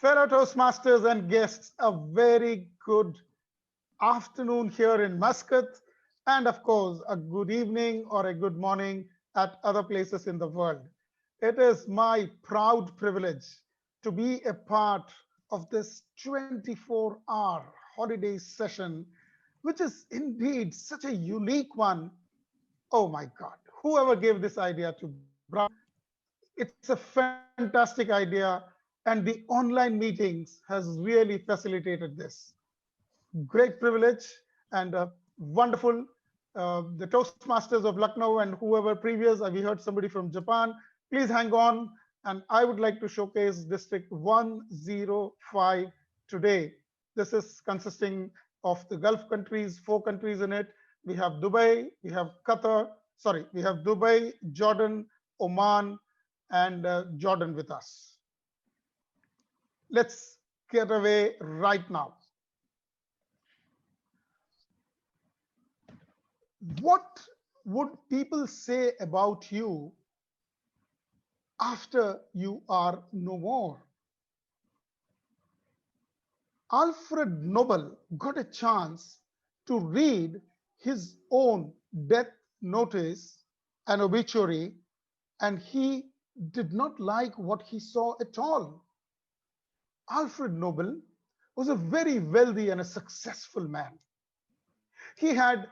Fellow Toastmasters and guests, a very good afternoon here in Muscat, and of course, a good evening or a good morning at other places in the world. It is my proud privilege to be a part of this 24-hour holiday session, which is indeed such a unique one. Oh my God, whoever gave this idea to Brown, it's a fantastic idea, and the online meetings has really facilitated this. Great privilege and wonderful. The Toastmasters of Lucknow and whoever previous, we heard somebody from Japan. Please hang on. And I would like to showcase District 105 today. This is consisting of the Gulf countries, 4 countries in it. We have Dubai, we have Qatar, sorry, we have Dubai, Jordan, Oman, and Jordan with us. Let's get away right now. What would people say about you after you are no more? Alfred Nobel got a chance to read his own death notice, an obituary, and he did not like what he saw at all. Alfred Nobel was a very wealthy and a successful man. He had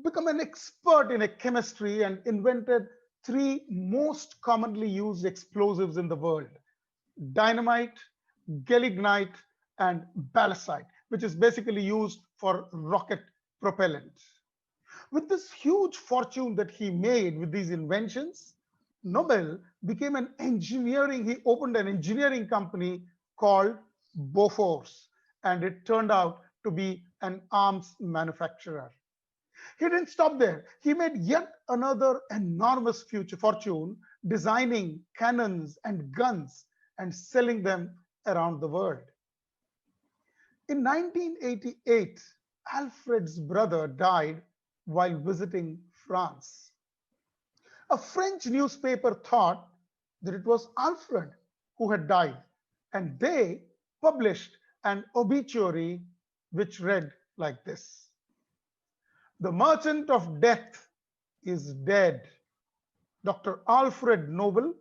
become an expert in chemistry and invented 3 most commonly used explosives in the world: dynamite, gelignite, and ballastite, which is basically used for rocket propellant. With this huge fortune that he made with these inventions, Nobel became an engineering, he opened an engineering company called Bofors, and it turned out to be an arms manufacturer. He didn't stop there. He made yet another enormous fortune designing cannons and guns and selling them around the world. In 1988, Alfred's brother died while visiting France. A French newspaper thought that it was Alfred who had died, and they published an obituary which read like this: "The merchant of death is dead. Dr. Alfred Nobel,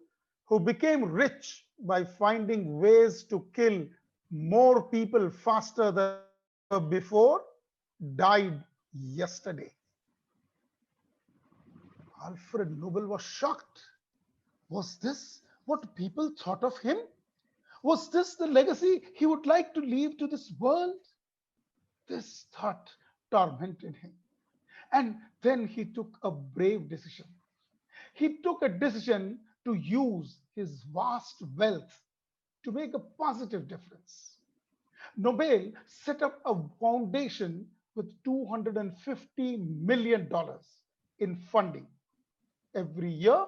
who became rich by finding ways to kill more people faster than ever before, died yesterday." Alfred Nobel was shocked. Was this what people thought of him? Was this the legacy he would like to leave to this world? This thought tormented him. And then he took a brave decision. He took a decision to use his vast wealth to make a positive difference. Nobel set up a foundation with $250 million in funding. Every year,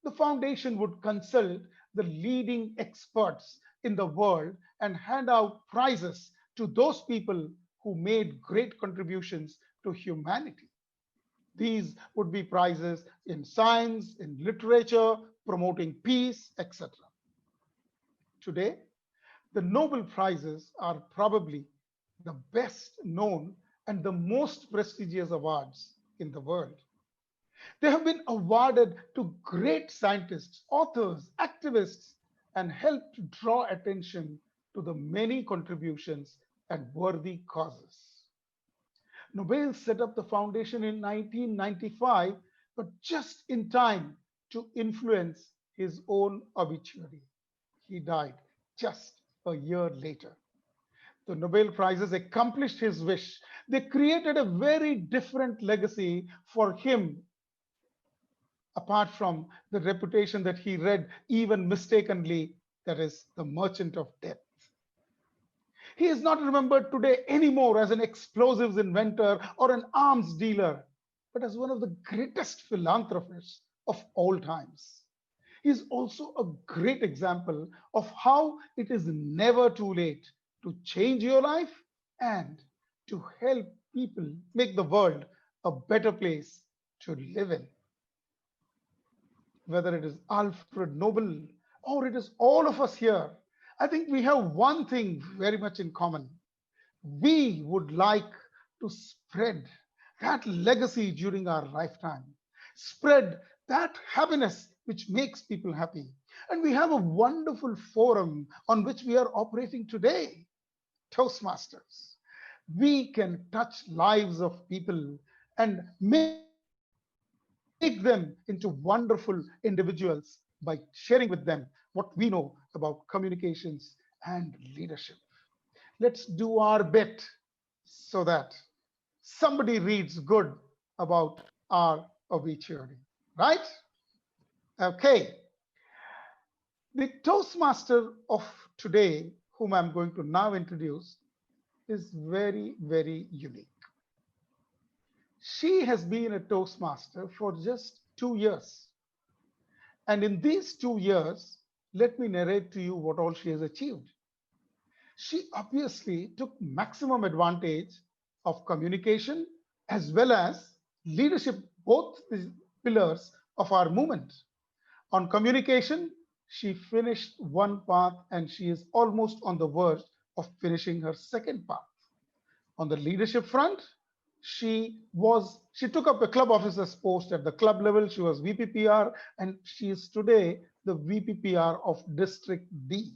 the foundation would consult the leading experts in the world and hand out prizes to those people who made great contributions to humanity. These would be prizes in science, in literature, promoting peace, etc. Today, the Nobel Prizes are probably the best known and the most prestigious awards in the world. They have been awarded to great scientists, authors, activists, and help to draw attention to the many contributions and worthy causes. Nobel set up the foundation in 1995, but just in time to influence his own obituary. He died just a year later. The Nobel Prizes accomplished his wish. They created a very different legacy for him, apart from the reputation that he read even mistakenly, that is the merchant of death. He is not remembered today anymore as an explosives inventor or an arms dealer, but as one of the greatest philanthropists of all times. He is also a great example of how it is never too late to change your life and to help people make the world a better place to live in. Whether it is Alfred Nobel or it is all of us here, I think we have one thing very much in common. We would like to spread that legacy during our lifetime, spread that happiness which makes people happy. And we have a wonderful forum on which we are operating today, Toastmasters. We can touch lives of people and make them into wonderful individuals by sharing with them what we know about communications and leadership. Let's do our bit so that somebody reads good about our obituary, right? Okay. The Toastmaster of today, whom I'm going to now introduce, is very, very unique. She has been a Toastmaster for just 2 years. And in these 2 years, let me narrate to you what all she has achieved. She obviously took maximum advantage of communication as well as leadership, both the pillars of our movement. On communication, she finished one path and she is almost on the verge of finishing her second path. On the leadership front, she took up a club officer's post at the club level. She was VPPR and she is today the VPPR of District D.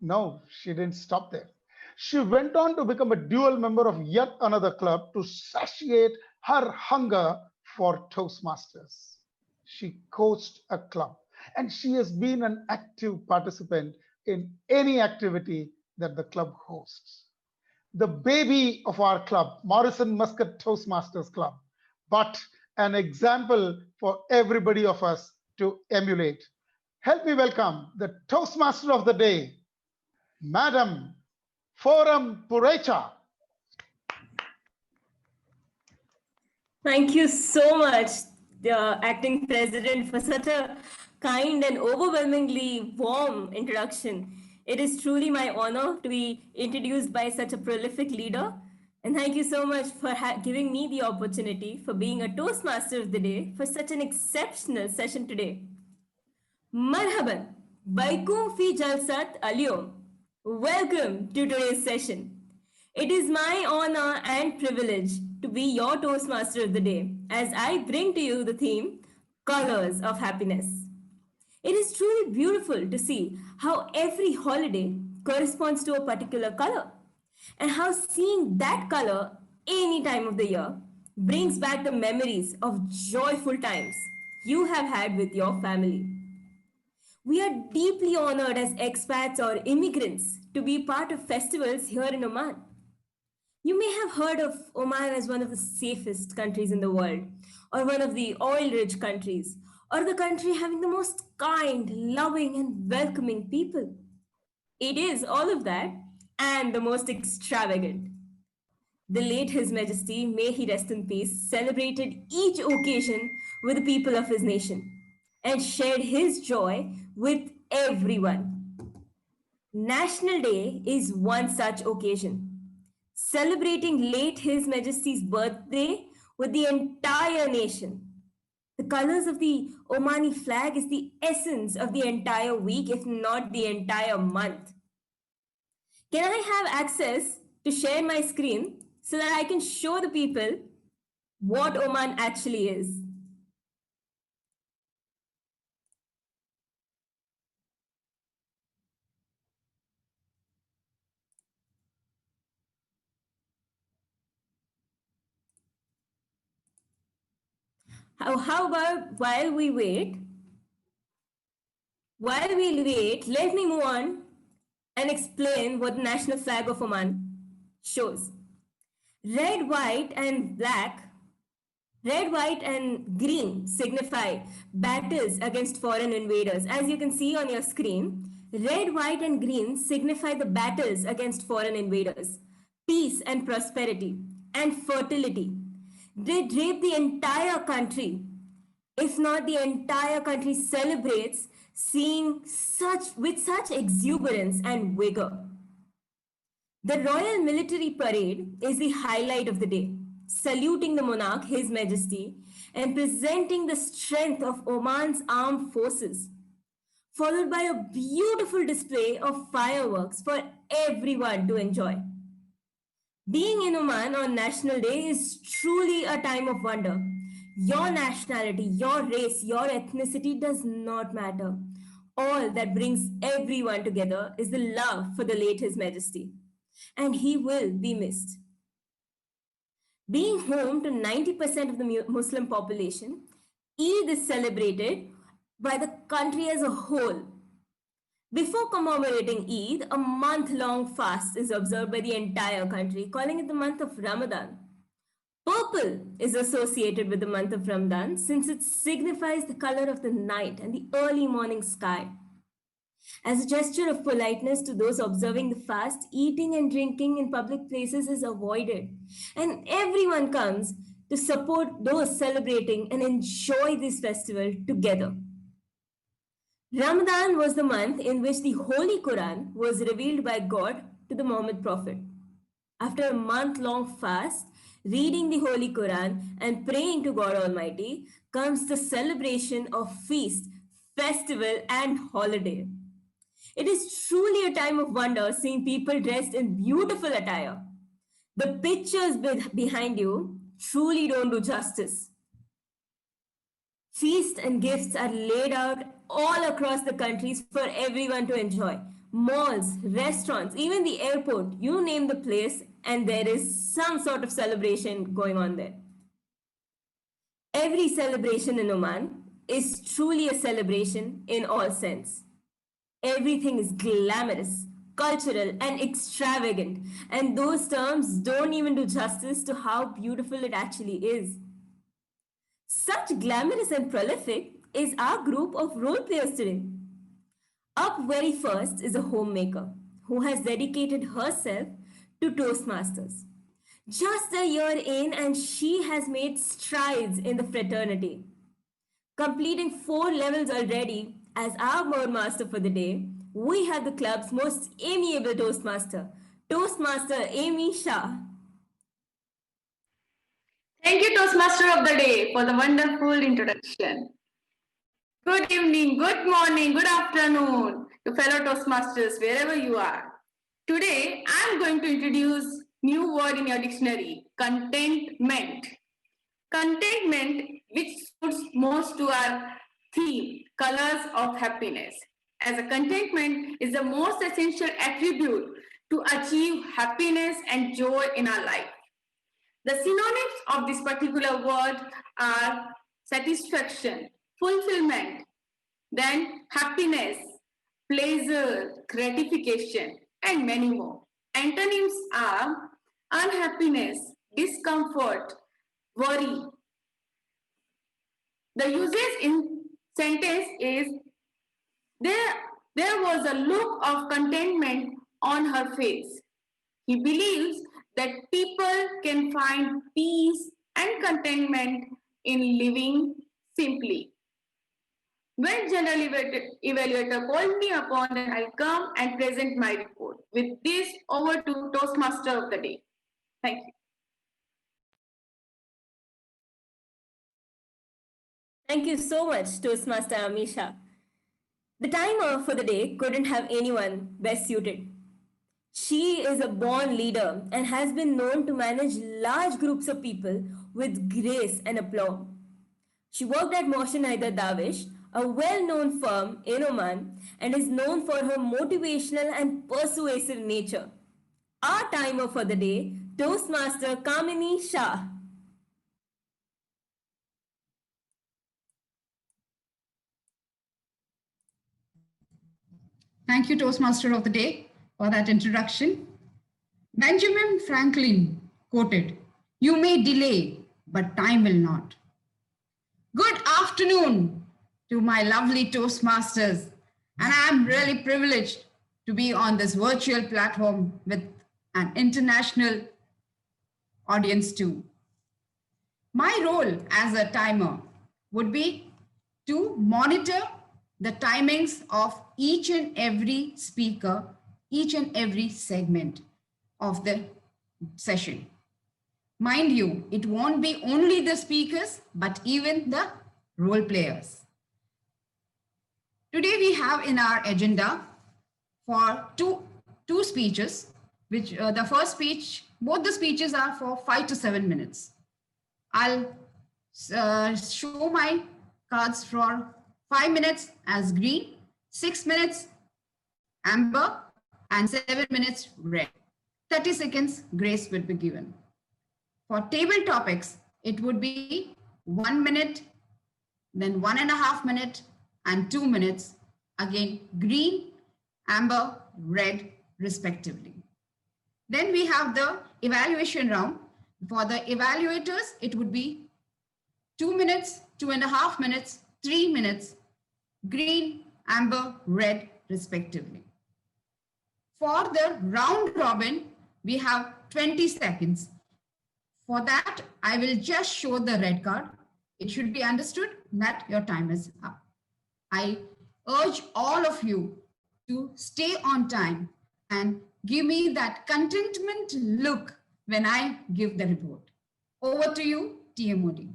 No, she didn't stop there. She went on to become a dual member of yet another club to satiate her hunger for Toastmasters. She coached a club and she has been an active participant in any activity that the club hosts. The baby of our club, Morrison Muscat Toastmasters Club, but an example for everybody of us to emulate. Help me welcome the Toastmaster of the day, Madam Forum Purecha. Thank you so much, the acting president, for such a kind and overwhelmingly warm introduction. It is truly my honor to be introduced by such a prolific leader. And thank you so much for giving me the opportunity for being a Toastmaster of the day for such an exceptional session today. Marhaban, Baikum fi Jalsat Aliyom. Welcome to today's session. It is my honor and privilege to be your Toastmaster of the day as I bring to you the theme Colors of Happiness. It is truly beautiful to see how every holiday corresponds to a particular color and how seeing that color any time of the year brings back the memories of joyful times you have had with your family. We are deeply honored as expats or immigrants to be part of festivals here in Oman. You may have heard of Oman as one of the safest countries in the world, or one of the oil rich countries, or the country having the most kind, loving, and welcoming people. It is all of that and the most extravagant. The late His Majesty, may he rest in peace, celebrated each occasion with the people of his nation and shared his joy with everyone. National Day is one such occasion, celebrating late His Majesty's birthday with the entire nation. The colors of the Omani flag is the essence of the entire week, if not the entire month. Can I have access to share my screen so that I can show the people what Oman actually is? How about while we wait, let me move on and explain what the national flag of Oman shows. Red, white, and black, red, white, and green signify battles against foreign invaders. As you can see on your screen, red, white, and green signify the battles against foreign invaders, peace and prosperity, and fertility. They drape the entire country, if not the entire country celebrates seeing such with such exuberance and vigor. The Royal Military Parade is the highlight of the day, saluting the monarch, His Majesty, and presenting the strength of Oman's armed forces. followed by a beautiful display of fireworks for everyone to enjoy. Being in Oman on National Day is truly a time of wonder. Your nationality, your race, your ethnicity does not matter. All that brings everyone together is the love for the late His Majesty, and he will be missed. Being home to 90% of the Muslim population, Eid is celebrated by the country as a whole. Before commemorating Eid, a month-long fast is observed by the entire country, calling it the month of Ramadan. Purple is associated with the month of Ramadan since it signifies the color of the night and the early morning sky. As a gesture of politeness to those observing the fast, eating and drinking in public places is avoided, and everyone comes to support those celebrating and enjoy this festival together. Ramadan was the month in which the Holy Quran was revealed by God to the Muhammad Prophet. After a month-long fast, reading the Holy Quran and praying to God Almighty comes the celebration of feast, festival, and holiday. It is truly a time of wonder seeing people dressed in beautiful attire. The pictures behind you truly don't do justice. Feasts and gifts are laid out all across the countries for everyone to enjoy. Malls, restaurants, even the airport, you name the place, and there is some sort of celebration going on there. Every celebration in Oman is truly a celebration in all sense. Everything is glamorous, cultural, and extravagant, and those terms don't even do justice to how beautiful it actually is. Such glamorous and prolific is our group of role players today. Up very first is a homemaker who has dedicated herself to Toastmasters. Just a year in, and she has made strides in the fraternity, completing 4 levels already. As our board master for the day, we have the club's most amiable Toastmaster, Toastmaster Amy Shah. Thank you, Toastmaster of the Day, for the wonderful introduction. Good evening, good morning, good afternoon to fellow Toastmasters, wherever you are. Today, I'm going to introduce new word in your dictionary, contentment. Contentment, which suits most to our theme, colors of happiness. As a contentment is the most essential attribute to achieve happiness and joy in our life. The synonyms of this particular word are satisfaction, fulfillment, then happiness, pleasure, gratification, and many more. Antonyms are unhappiness, discomfort, worry. The usage in sentence is there was a look of contentment on her face. He believes that people can find peace and contentment in living simply. When General Evaluator called me upon, then I'll come and present my report. With this, over to Toastmaster of the Day. Thank you. Thank you so much, Toastmaster Amisha. The timer for the day couldn't have anyone best suited. She is a born leader and has been known to manage large groups of people with grace and aplomb. She worked at Morrison, Darvish, a well-known firm in Oman, and is known for her motivational and persuasive nature. Our timer for the day, Toastmaster Kamini Shah. Thank you, Toastmaster of the Day, for that introduction. Benjamin Franklin quoted, "You may delay, but time will not." Good afternoon to my lovely Toastmasters, and I'm really privileged to be on this virtual platform with an international audience too. My role as a timer would be to monitor the timings of each and every speaker, each and every segment of the session. Mind you, it won't be only the speakers, but even the role players. Today we have in our agenda for two speeches, which the first speech, both the speeches are for 5 to 7 minutes. I'll show my cards for 5 minutes as green, 6 minutes amber, and 7 minutes red. 30 seconds grace would be given. For table topics, it would be 1 minute, then 1.5 minutes, and 2 minutes. Again, green, amber, red, respectively. Then we have the evaluation round. For the evaluators, it would be 2 minutes, 2.5 minutes, 3 minutes, green, amber, red, respectively. For the round robin, we have 20 seconds. For that, I will just show the red card. It should be understood that your time is up. I urge all of you to stay on time and give me that contentment look when I give the report. Over to you, TMOD.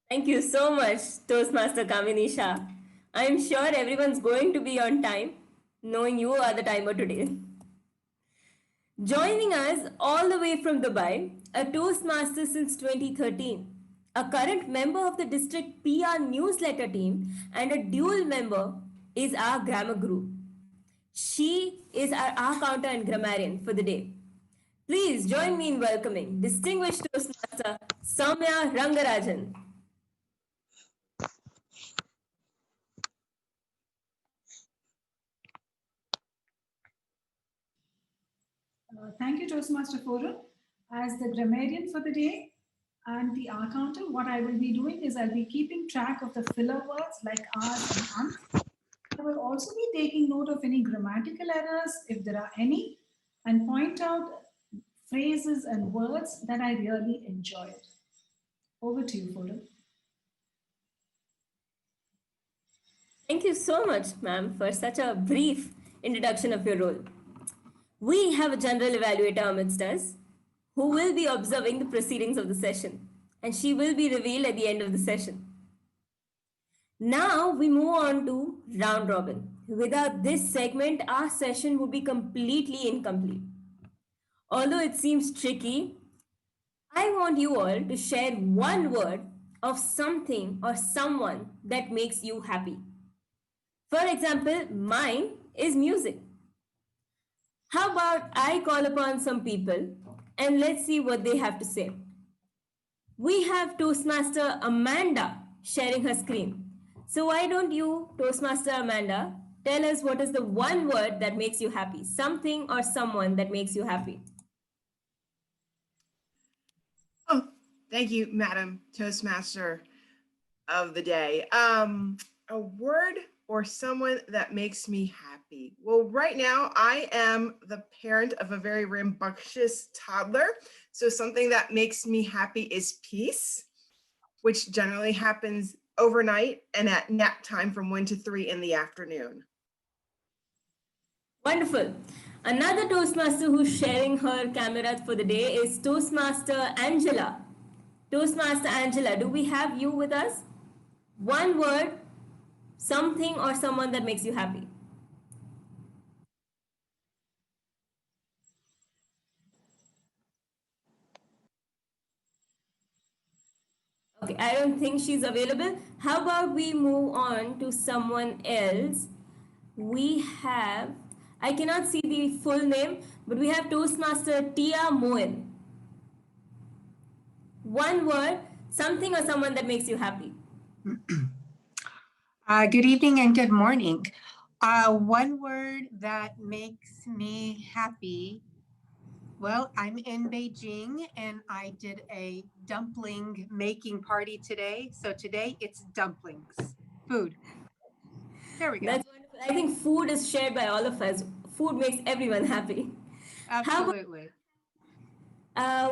Thank you so much, Toastmaster Kaminisha. I'm sure everyone's going to be on time, knowing you are the timer today. Joining us all the way from Dubai, a Toastmaster since 2013, a current member of the district PR newsletter team, and a dual member is our grammar guru. She is our counter and grammarian for the day. Please join me in welcoming distinguished Toastmaster Soumya Rangarajan. Thank you, Toastmaster Forum. As the grammarian for the day and the R counter, what I will be doing is I'll be keeping track of the filler words like R's and ums. I will also be taking note of any grammatical errors, if there are any, and point out phrases and words that I really enjoyed. Over to you, Forum. Thank you so much, ma'am, for such a brief introduction of your role. We have a general evaluator amidst us who will be observing the proceedings of the session, and she will be revealed at the end of the session. Now we move on to round robin. Without this segment, our session would be completely incomplete. Although it seems tricky, I want you all to share one word of something or someone that makes you happy. For example, mine is music. How about I call upon some people and let's see what they have to say. We have Toastmaster Amanda sharing her screen. So why don't you, Toastmaster Amanda, tell us what is the one word that makes you happy, something or someone that makes you happy. Oh, thank you, Madam Toastmaster of the day. A word or someone that makes me happy. Well, right now I am the parent of a very rambunctious toddler. So something that makes me happy is peace, which generally happens overnight and at nap time from 1 to 3 in the afternoon. Wonderful. Another Toastmaster who's sharing her camera for the day is Toastmaster Angela. Toastmaster Angela, do we have you with us? One word, something or someone that makes you happy. Okay, I don't think she's available. How about we move on to someone else? We have, I cannot see the full name, but we have Toastmaster Tia Moen. One word, something or someone that makes you happy. Good evening and good morning. One word that makes me happy. Well, I'm in Beijing and I did a dumpling making party today. So today it's dumplings, food. There we go. That's wonderful. I think food is shared by all of us. Food makes everyone happy. Absolutely.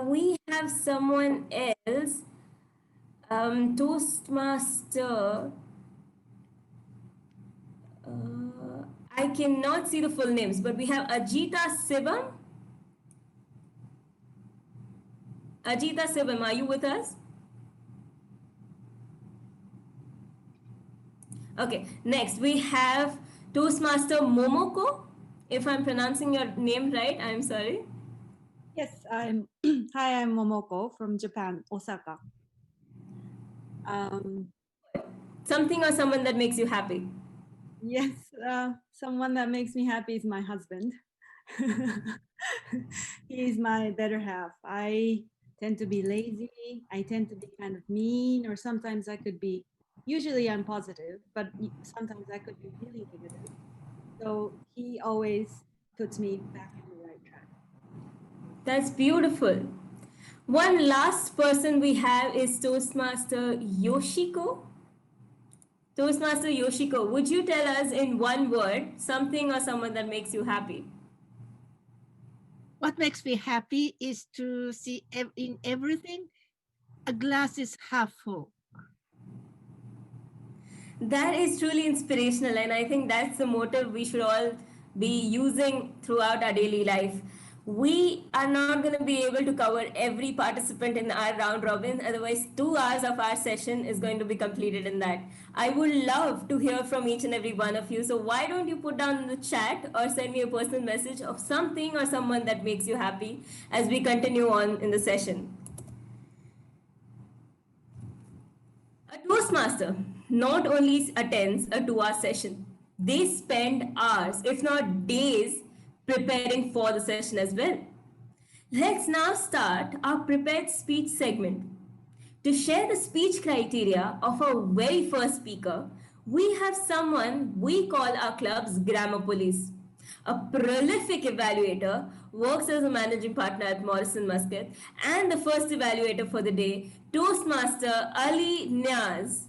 We have someone else, Toastmaster. I cannot see the full names, but we have Ajita Sibam. Ajita Sibam, are you with us? Okay, next we have Toastmaster Momoko. If I'm pronouncing your name right, I'm sorry. Yes, I'm. Hi, I'm Momoko from Japan, Osaka. Something or someone that makes you happy. Yes, someone that makes me happy is my husband. He's my better half. I tend to be lazy. I tend to be kind of mean, or sometimes I could be. Usually, I'm positive, but sometimes I could be really negative. So he always puts me back in the right track. That's beautiful. One last person we have is Toastmaster Yoshiko. Toastmaster Yoshiko, would you tell us in one word something or someone that makes you happy? What makes me happy is to see in everything a glass is half full. That is truly inspirational, and I think that's the motive we should all be using throughout our daily life. We are not going to be able to cover every participant in our round robin, otherwise 2 hours of our session is going to be completed in that. I would love to hear from each and every one of you, so why don't you put down in the chat or send me a personal message of something or someone that makes you happy as we continue on in the session. A Toastmaster not only attends a 2-hour session, they spend hours, if not days, preparing for the session as well. Let's now start our prepared speech segment. To share the speech criteria of our very first speaker, we have someone we call our club's grammar police. A prolific evaluator, works as a managing partner at Morrison, Muscat, and the first evaluator for the day, Toastmaster Ali Niaz.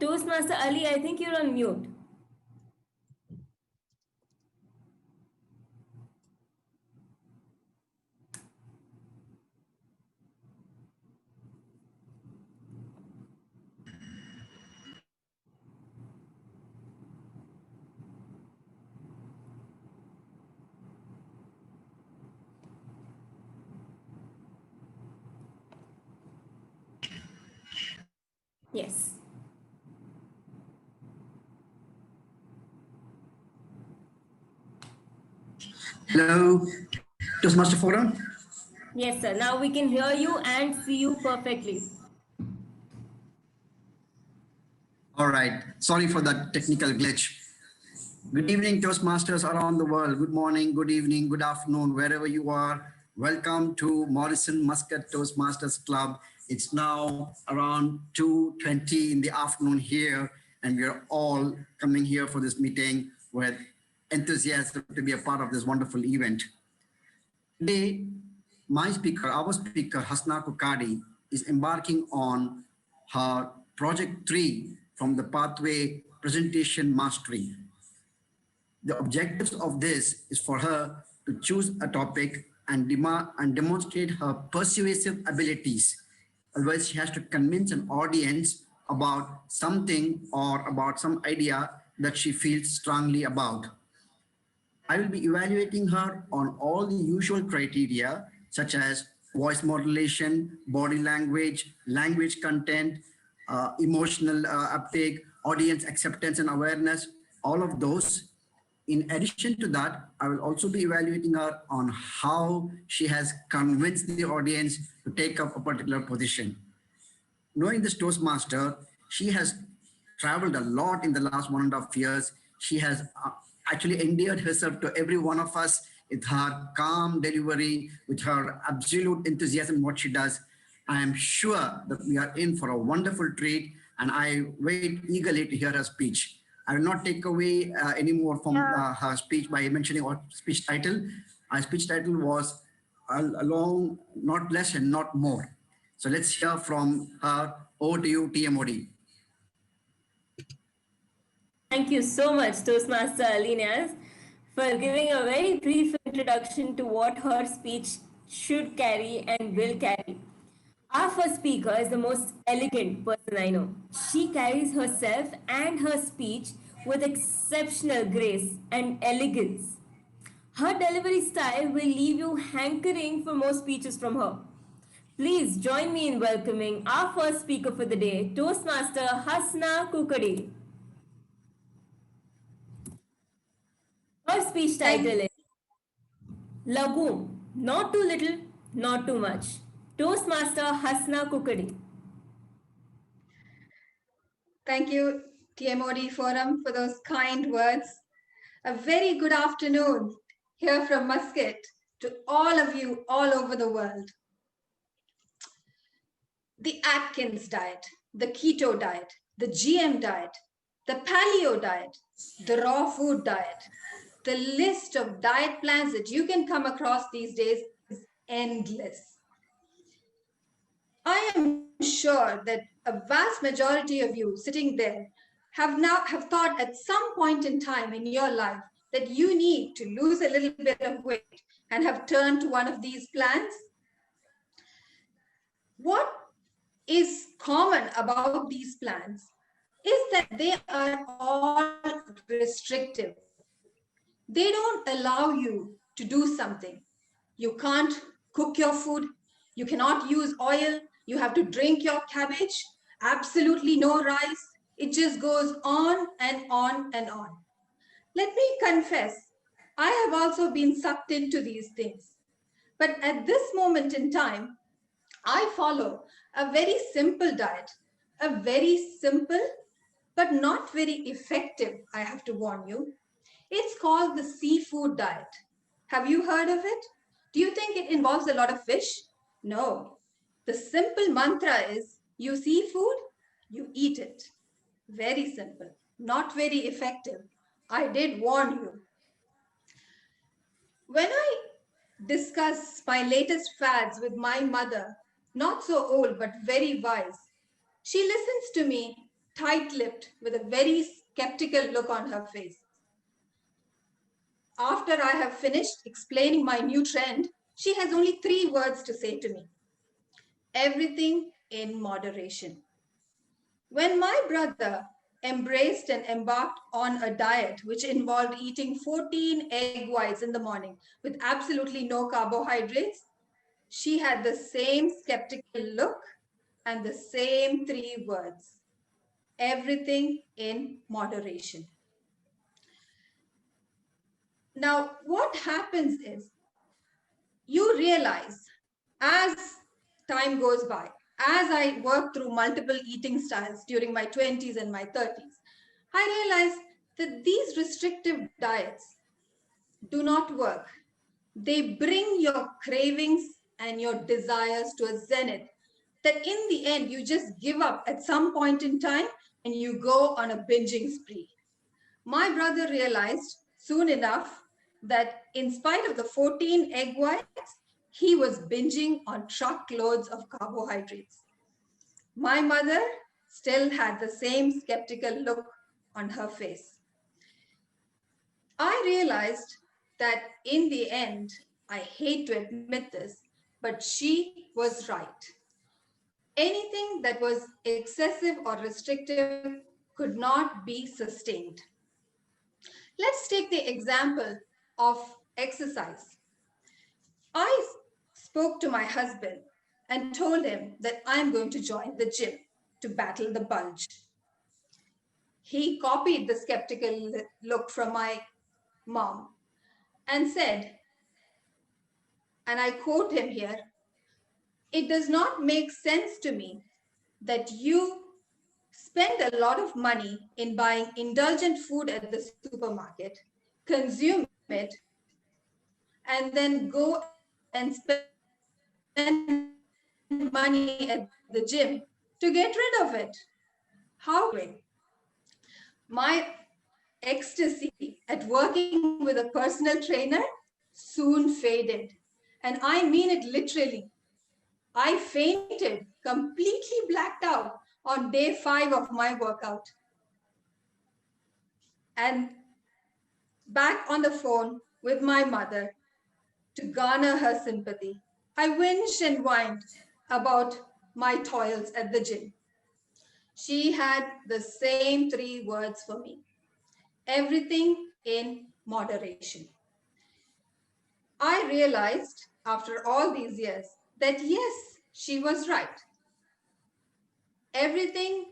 Toastmaster Ali, I think you're on mute. Yes. Hello, Toastmaster Forum. Yes, sir. Now we can hear you and see you perfectly. All right. Sorry for that technical glitch. Good evening, Toastmasters around the world. Good morning, good evening, good afternoon, wherever you are. Welcome to Morrison Muscat Toastmasters Club. It's now around 2:20 in the afternoon here, and we are all coming here for this meeting with enthusiasm to be a part of this wonderful event. Today, our speaker, Hasna Kukadi, is embarking on her Project 3 from the Pathway Presentation Mastery. The objectives of this is for her to choose a topic and demonstrate her persuasive abilities. Otherwise, she has to convince an audience about something or about some idea that she feels strongly about. I will be evaluating her on all the usual criteria, such as voice modulation, body language, language content, emotional uptake, audience acceptance and awareness, all of those. In addition to that, I will also be evaluating her on how she has convinced the audience to take up a particular position. Knowing this Toastmaster, she has traveled a lot in the last 1.5 years. She has actually endeared herself to every one of us with her calm delivery, with her absolute enthusiasm in what she does. I am sure that we are in for a wonderful treat, and I wait eagerly to hear her speech. I will not take away any more from her speech by mentioning what speech title. Our speech title was along, not less and not more. So let's hear from her. Over to you, TMOD. Thank you so much, Toastmaster Ali Niaz, for giving a very brief introduction to what her speech should carry and will carry. Our first speaker is the most elegant person I know. She carries herself and her speech with exceptional grace and elegance. Her delivery style will leave you hankering for more speeches from her. Please join me in welcoming our first speaker for the day, Toastmaster Hasna Kukadi. Her speech title is Lagoon, not too little, not too much. Toastmaster Hasna Kukadi. Thank you, TMOD Forum, for those kind words. A very good afternoon here from Muscat to all of you all over the world. The Atkins diet, the keto diet, the GM diet, the paleo diet, the raw food diet, the list of diet plans that you can come across these days is endless. I am sure that a vast majority of you sitting there have thought at some point in time in your life that you need to lose a little bit of weight and have turned to one of these plans. What is common about these plans is that they are all restrictive. They don't allow you to do something. You can't cook your food. You cannot use oil. You have to drink your cabbage. Absolutely no rice. It just goes on and on and on. Let me confess, I have also been sucked into these things. But at this moment in time, I follow a very simple diet, a very simple but not very effective, I have to warn you. It's called the seafood diet. Have you heard of it? Do you think it involves a lot of fish? No. The simple mantra is you see food, you eat it. Very simple, not very effective. I did warn you. When I discuss my latest fads with my mother, not so old but very wise, she listens to me tight-lipped with a very skeptical look on her face. After I have finished explaining my new trend, she has only 3 words to say to me. Everything in moderation. When my brother embraced and embarked on a diet which involved eating 14 egg whites in the morning with absolutely no carbohydrates, she had the same skeptical look and the same 3 words. Everything in moderation. Now, what happens is you realize as time goes by, as I work through multiple eating styles during my 20s and my 30s, I realized that these restrictive diets do not work. They bring your cravings and your desires to a zenith that in the end, you just give up at some point in time and you go on a binging spree. My brother realized soon enough that in spite of the 14 egg whites, he was binging on truckloads of carbohydrates. My mother still had the same skeptical look on her face. I realized that in the end, I hate to admit this, but she was right. Anything that was excessive or restrictive could not be sustained. Let's take the example of exercise. I spoke to my husband and told him that I'm going to join the gym to battle the bulge. He copied the skeptical look from my mom and said, and I quote him here, "It does not make sense to me that you spend a lot of money in buying indulgent food at the supermarket, consume it, and then go and spend money at the gym to get rid of it. How? My ecstasy at working with a personal trainer soon faded. And I mean it literally. I fainted, completely blacked out on day 5 of my workout. And back on the phone with my mother to garner her sympathy, I whinged and whined about my toils at the gym. She had the same 3 words for me: everything in moderation. I realized after all these years that yes, she was right. Everything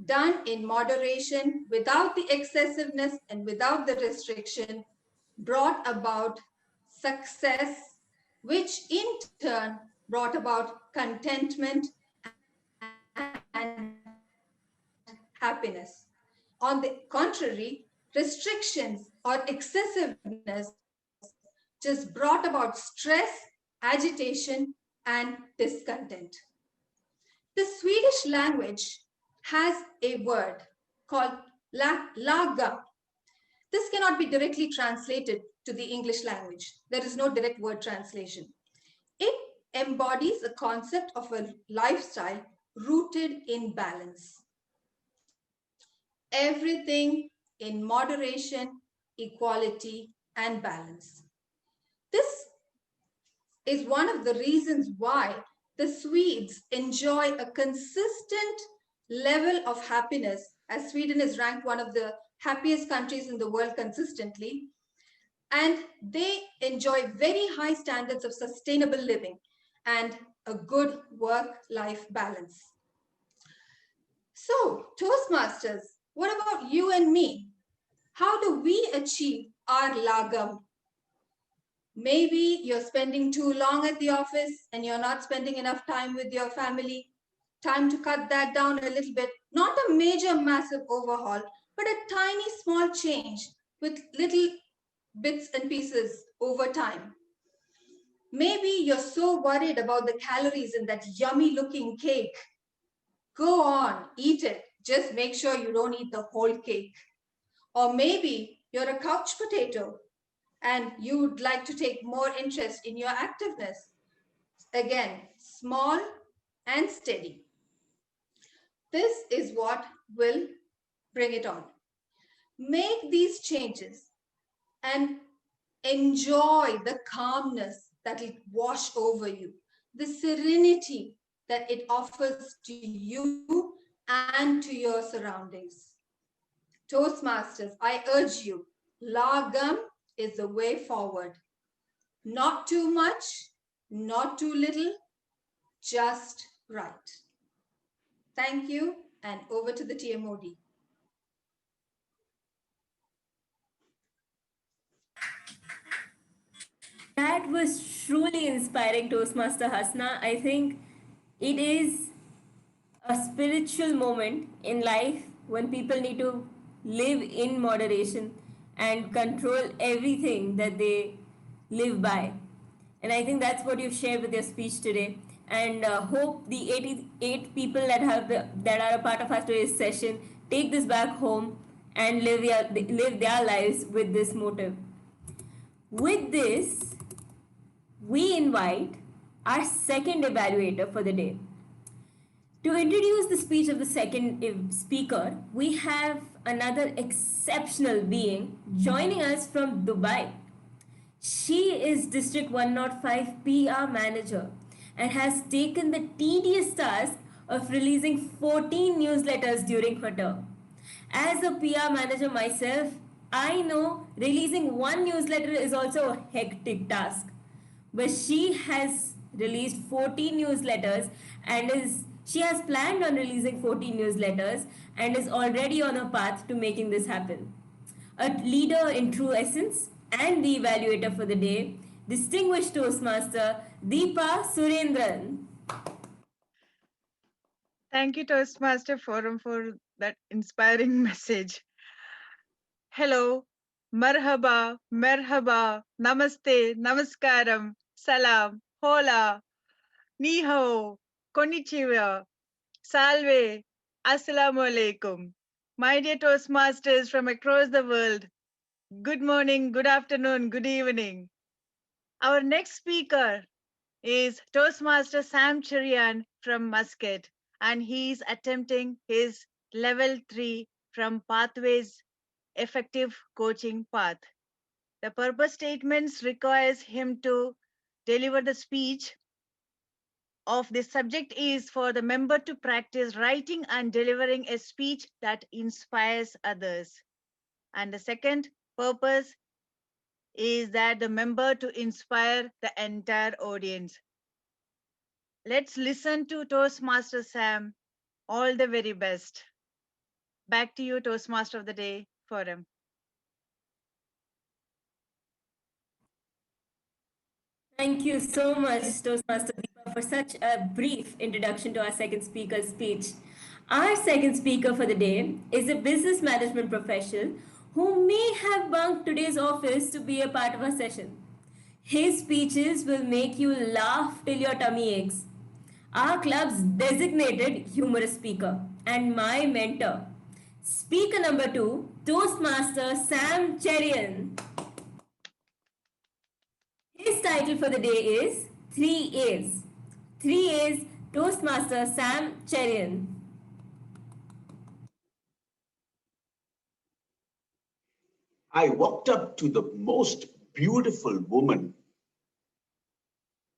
done in moderation, without the excessiveness and without the restriction, brought about success, which in turn brought about contentment and happiness. On the contrary, restrictions or excessiveness just brought about stress, agitation, and discontent. The Swedish language has a word called laga. This cannot be directly translated to the English language. There is no direct word translation. It embodies a concept of a lifestyle rooted in balance. Everything in moderation, equality, and balance. This is one of the reasons why the Swedes enjoy a consistent level of happiness, as Sweden is ranked one of the happiest countries in the world consistently. And they enjoy very high standards of sustainable living and a good work-life balance. So, Toastmasters, what about you and me? How do we achieve our lagam? Maybe you're spending too long at the office and you're not spending enough time with your family. Time to cut that down a little bit. Not a major, massive overhaul, but a tiny, small change with little bits and pieces over time. Maybe you're so worried about the calories in that yummy looking cake. Go on, eat it. Just make sure you don't eat the whole cake. Or maybe you're a couch potato and you would like to take more interest in your activeness. Again, small and steady. This is what will bring it on. Make these changes and enjoy the calmness that will wash over you, the serenity that it offers to you and to your surroundings. Toastmasters, I urge you, lagam is the way forward. Not too much, not too little, just right. Thank you, and over to the TMOD. That was truly inspiring, Toastmaster Hasna. I think it is a spiritual moment in life when people need to live in moderation and control everything that they live by. And I think that's what you've shared with your speech today. And hope the 88 people that are a part of our today's session take this back home and live their lives with this motive. With this, we invite our second evaluator for the day. To introduce the speech of the second speaker, we have another exceptional being joining us from Dubai. She is District 105 PR Manager and has taken the tedious task of releasing 14 newsletters during her term. As a PR manager myself, I know releasing one newsletter is also a hectic task. But she has released 14 newsletters and she has planned on releasing 14 newsletters and is already on a path to making this happen. A leader in true essence and the evaluator for the day, distinguished Toastmaster Deepa Surendran. Thank you, Toastmaster Forum, for that inspiring message. Hello, marhaba, merhaba, namaste, namaskaram, salam, hola, ni hao, konnichiwa, salve, assalamu alaikum. My dear Toastmasters from across the world, good morning, good afternoon, good evening. Our next speaker is Toastmaster Sam Cherian from Muscat, and he's attempting his level 3 from Pathways Effective Coaching Path. The purpose statements requires him to deliver the speech of this subject is for the member to practice writing and delivering a speech that inspires others. And the second purpose is that the member to inspire the entire audience. Let's listen to Toastmaster Sam. All the very best. Back to you, Toastmaster of the Day Forum. Thank you so much, Toastmaster Deepa, for such a brief introduction to our second speaker's speech. Our second speaker for the day is a business management professional who may have bunked today's office to be a part of our session. His speeches will make you laugh till your tummy aches. Our club's designated humorous speaker and my mentor. Speaker number 2, Toastmaster Sam Cherian. His title for the day is 3 A's. 3 A's, Toastmaster Sam Cherian. I walked up to the most beautiful woman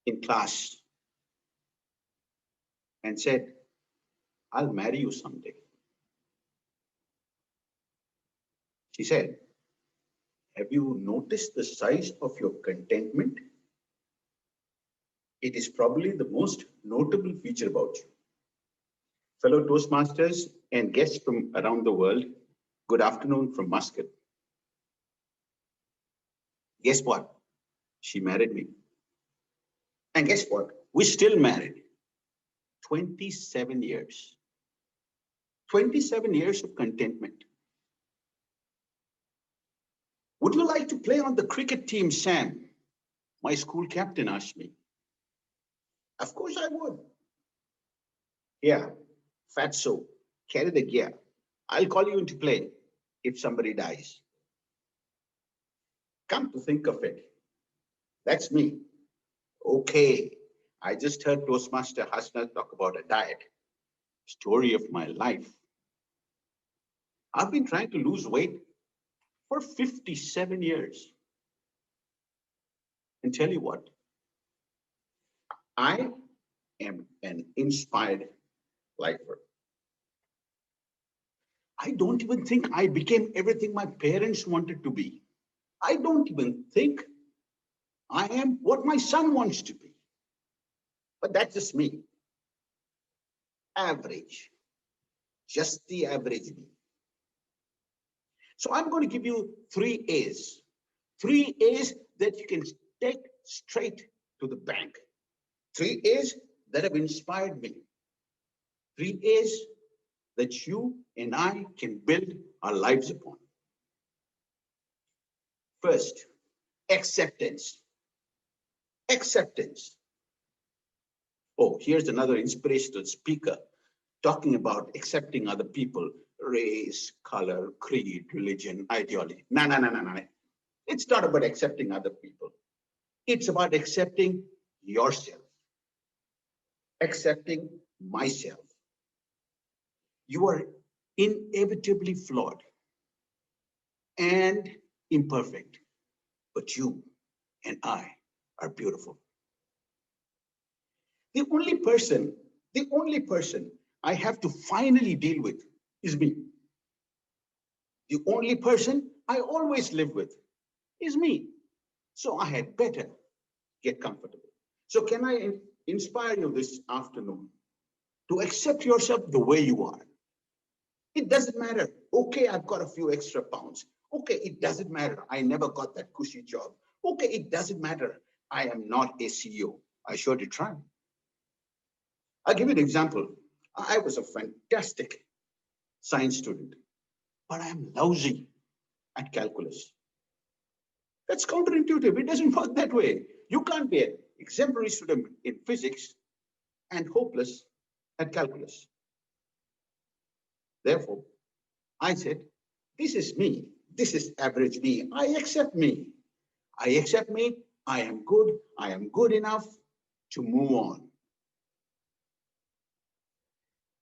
in class and said, I'll marry you someday. She said, have you noticed the size of your contentment? It is probably the most notable feature about you. Fellow Toastmasters and guests from around the world, good afternoon from Muscat. Guess what? She married me. And guess what? We're still married. 27 years. 27 years of contentment. Would you like to play on the cricket team, Sam? My school captain asked me. Of course I would. Yeah, fatso, carry the gear. I'll call you into play if somebody dies. Come to think of it, that's me. Okay, I just heard Toastmaster Hasna talk about a diet. Story of my life. I've been trying to lose weight for 57 years. And tell you what, I am an inspired lifer. I don't even think I became everything my parents wanted to be. I don't even think I am what my son wants to be. But that's just me. Average. Just the average me. So I'm going to give you 3 A's. 3 A's that you can take straight to the bank. 3 A's that have inspired me. 3 A's that you and I can build our lives upon. First, acceptance. Acceptance. Oh, here's another inspirational speaker talking about accepting other people, race, color, creed, religion, ideology. No. It's not about accepting other people. It's about accepting yourself. Accepting myself. You are inevitably flawed and imperfect, but you and I are beautiful. The only person I have to finally deal with is me. The only person I always live with is me. So I had better get comfortable. So can I inspire you this afternoon to accept yourself the way you are? It doesn't matter. Okay, I've got a few extra pounds. Okay, it doesn't matter. I never got that cushy job. Okay, it doesn't matter. I am not a CEO. I sure did try. I'll give you an example. I was a fantastic science student, but I'm lousy at calculus. That's counterintuitive. It doesn't work that way. You can't be an exemplary student in physics and hopeless at calculus. Therefore, I said, this is me. This is average me. I accept me. I accept me. I am good. I am good enough to move on.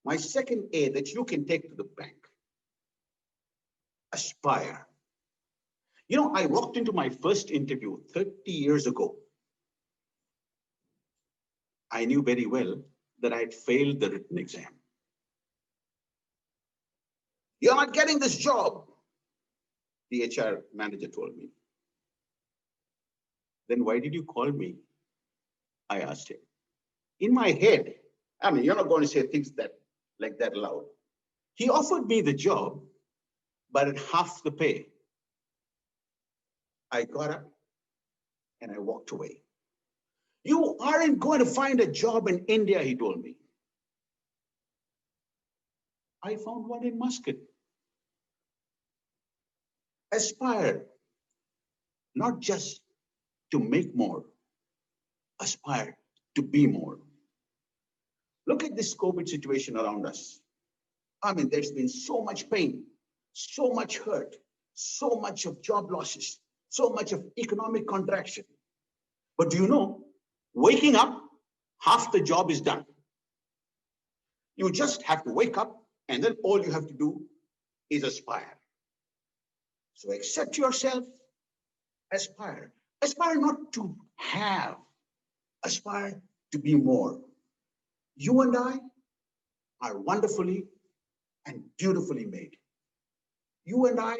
My second A that you can take to the bank. Aspire. You know, I walked into my first interview 30 years ago. I knew very well that I had failed the written exam. You're not getting this job, the HR manager told me. Then why did you call me? I asked him. In my head, I mean, you're not going to say things like that aloud. He offered me the job, but at half the pay. I got up and I walked away. You aren't going to find a job in India, he told me. I found one in Muscat. Aspire, not just to make more, aspire to be more. Look at this COVID situation around us. I mean, there's been so much pain, so much hurt, so much of job losses, so much of economic contraction. But do you know, waking up, half the job is done. You just have to wake up, and then all you have to do is aspire. So accept yourself, aspire. Aspire not to have, aspire to be more. You and I are wonderfully and beautifully made. You and I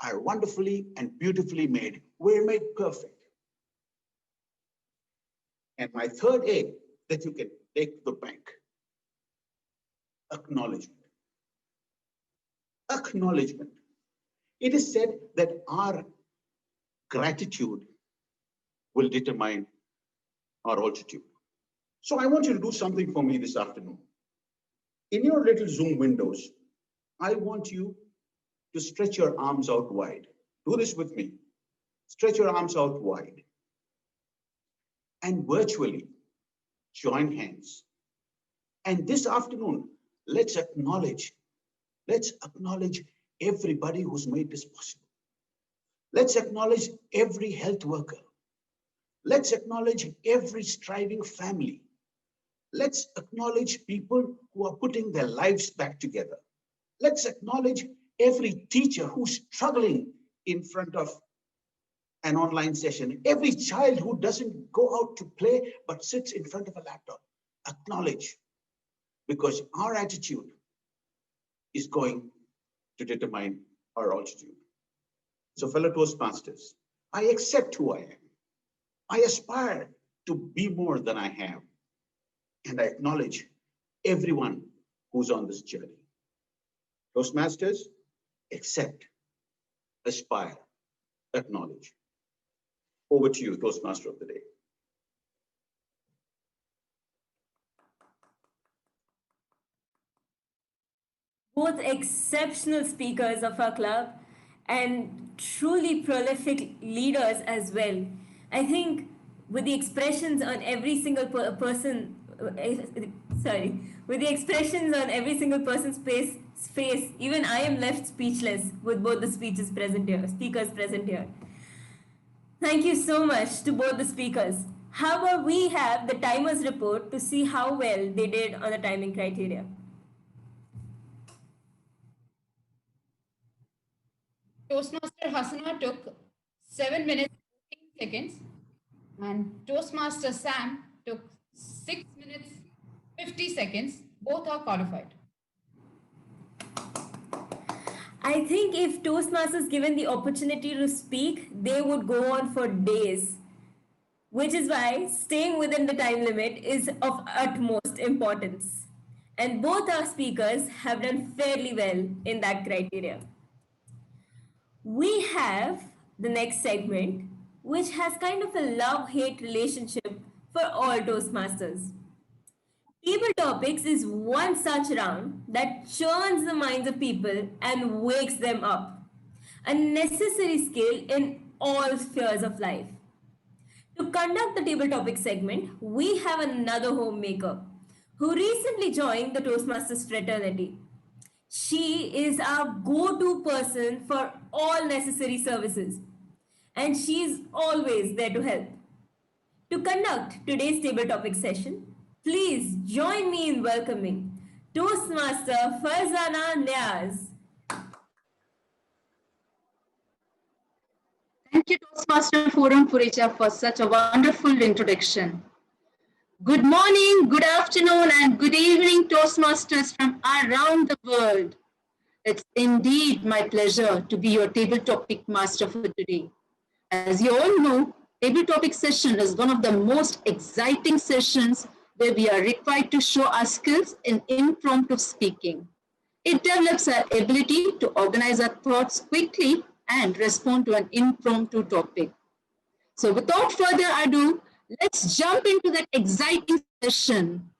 are wonderfully and beautifully made. We're made perfect. And my third A that you can take to the bank, acknowledgement. Acknowledgement. It is said that our gratitude will determine our altitude. So I want you to do something for me this afternoon. In your little Zoom windows, I want you to stretch your arms out wide. Do this with me. Stretch your arms out wide. And virtually join hands. And this afternoon, let's acknowledge everybody who's made this possible. Let's acknowledge every health worker. Let's acknowledge every striving family. Let's acknowledge people who are putting their lives back together. Let's acknowledge every teacher who's struggling in front of an online session, every child who doesn't go out to play but sits in front of a laptop. Acknowledge, because our attitude is going to determine our altitude. So fellow Toastmasters, I accept who I am. I aspire to be more than I have. And I acknowledge everyone who's on this journey. Toastmasters, accept, aspire, acknowledge. Over to you, Toastmaster of the day. Both exceptional speakers of our club and truly prolific leaders as well. I think with the expressions on every single person, with the expressions on every single person's face, even I am left speechless with both the speakers present here. Thank you so much to both the speakers. How about we have the timers report to see how well they did on the timing criteria. Toastmaster Hasana took 7 minutes 14 seconds and Toastmaster Sam took 6 minutes 50 seconds. Both are qualified. I think if Toastmasters given the opportunity to speak, they would go on for days. Which is why staying within the time limit is of utmost importance. And both our speakers have done fairly well in that criteria. We have the next segment, which has kind of a love-hate relationship for all Toastmasters. Table Topics is one such round that churns the minds of people and wakes them up. A necessary skill in all spheres of life. To conduct the Table Topics segment, we have another homemaker who recently joined the Toastmasters fraternity. She is our go-to person for all necessary services, and she is always there to help. To conduct today's Table Topics session, please join me in welcoming Toastmaster Farzana Niaz. Thank you, Toastmaster Forum Purija, for such a wonderful introduction. Good morning, good afternoon, and good evening, Toastmasters from around the world. It's indeed my pleasure to be your table topic master for today. As you all know, table topic session is one of the most exciting sessions where we are required to show our skills in impromptu speaking. It develops our ability to organize our thoughts quickly and respond to an impromptu topic. So without further ado, let's jump into that exciting session.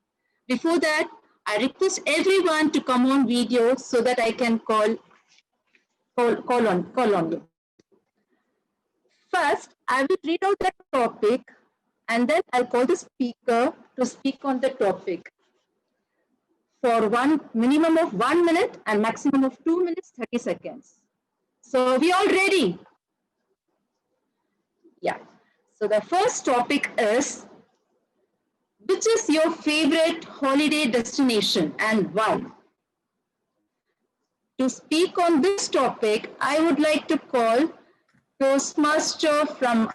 Before that, I request everyone to come on video so that I can call on you. First, I will read out the topic and then I'll call the speaker to speak on the topic for one minimum of 1 minute and maximum of 2 minutes, 30 seconds. So we all ready? Yeah. So the first topic is, which is your favorite holiday destination and why? To speak on this topic, I would like to call Toastmaster from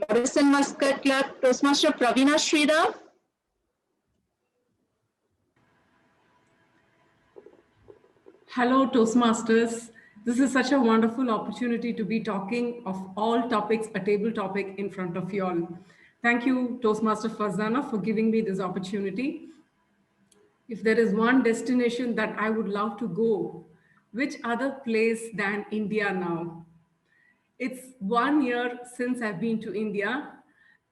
Morrison Muscat Club, Toastmaster Pravina Sridhar. Hello, Toastmasters. This is such a wonderful opportunity to be talking of all topics, a table topic in front of you all. Thank you, Toastmaster Farzana, for giving me this opportunity. If there is one destination that I would love to go, which other place than India now? It's 1 year since I've been to India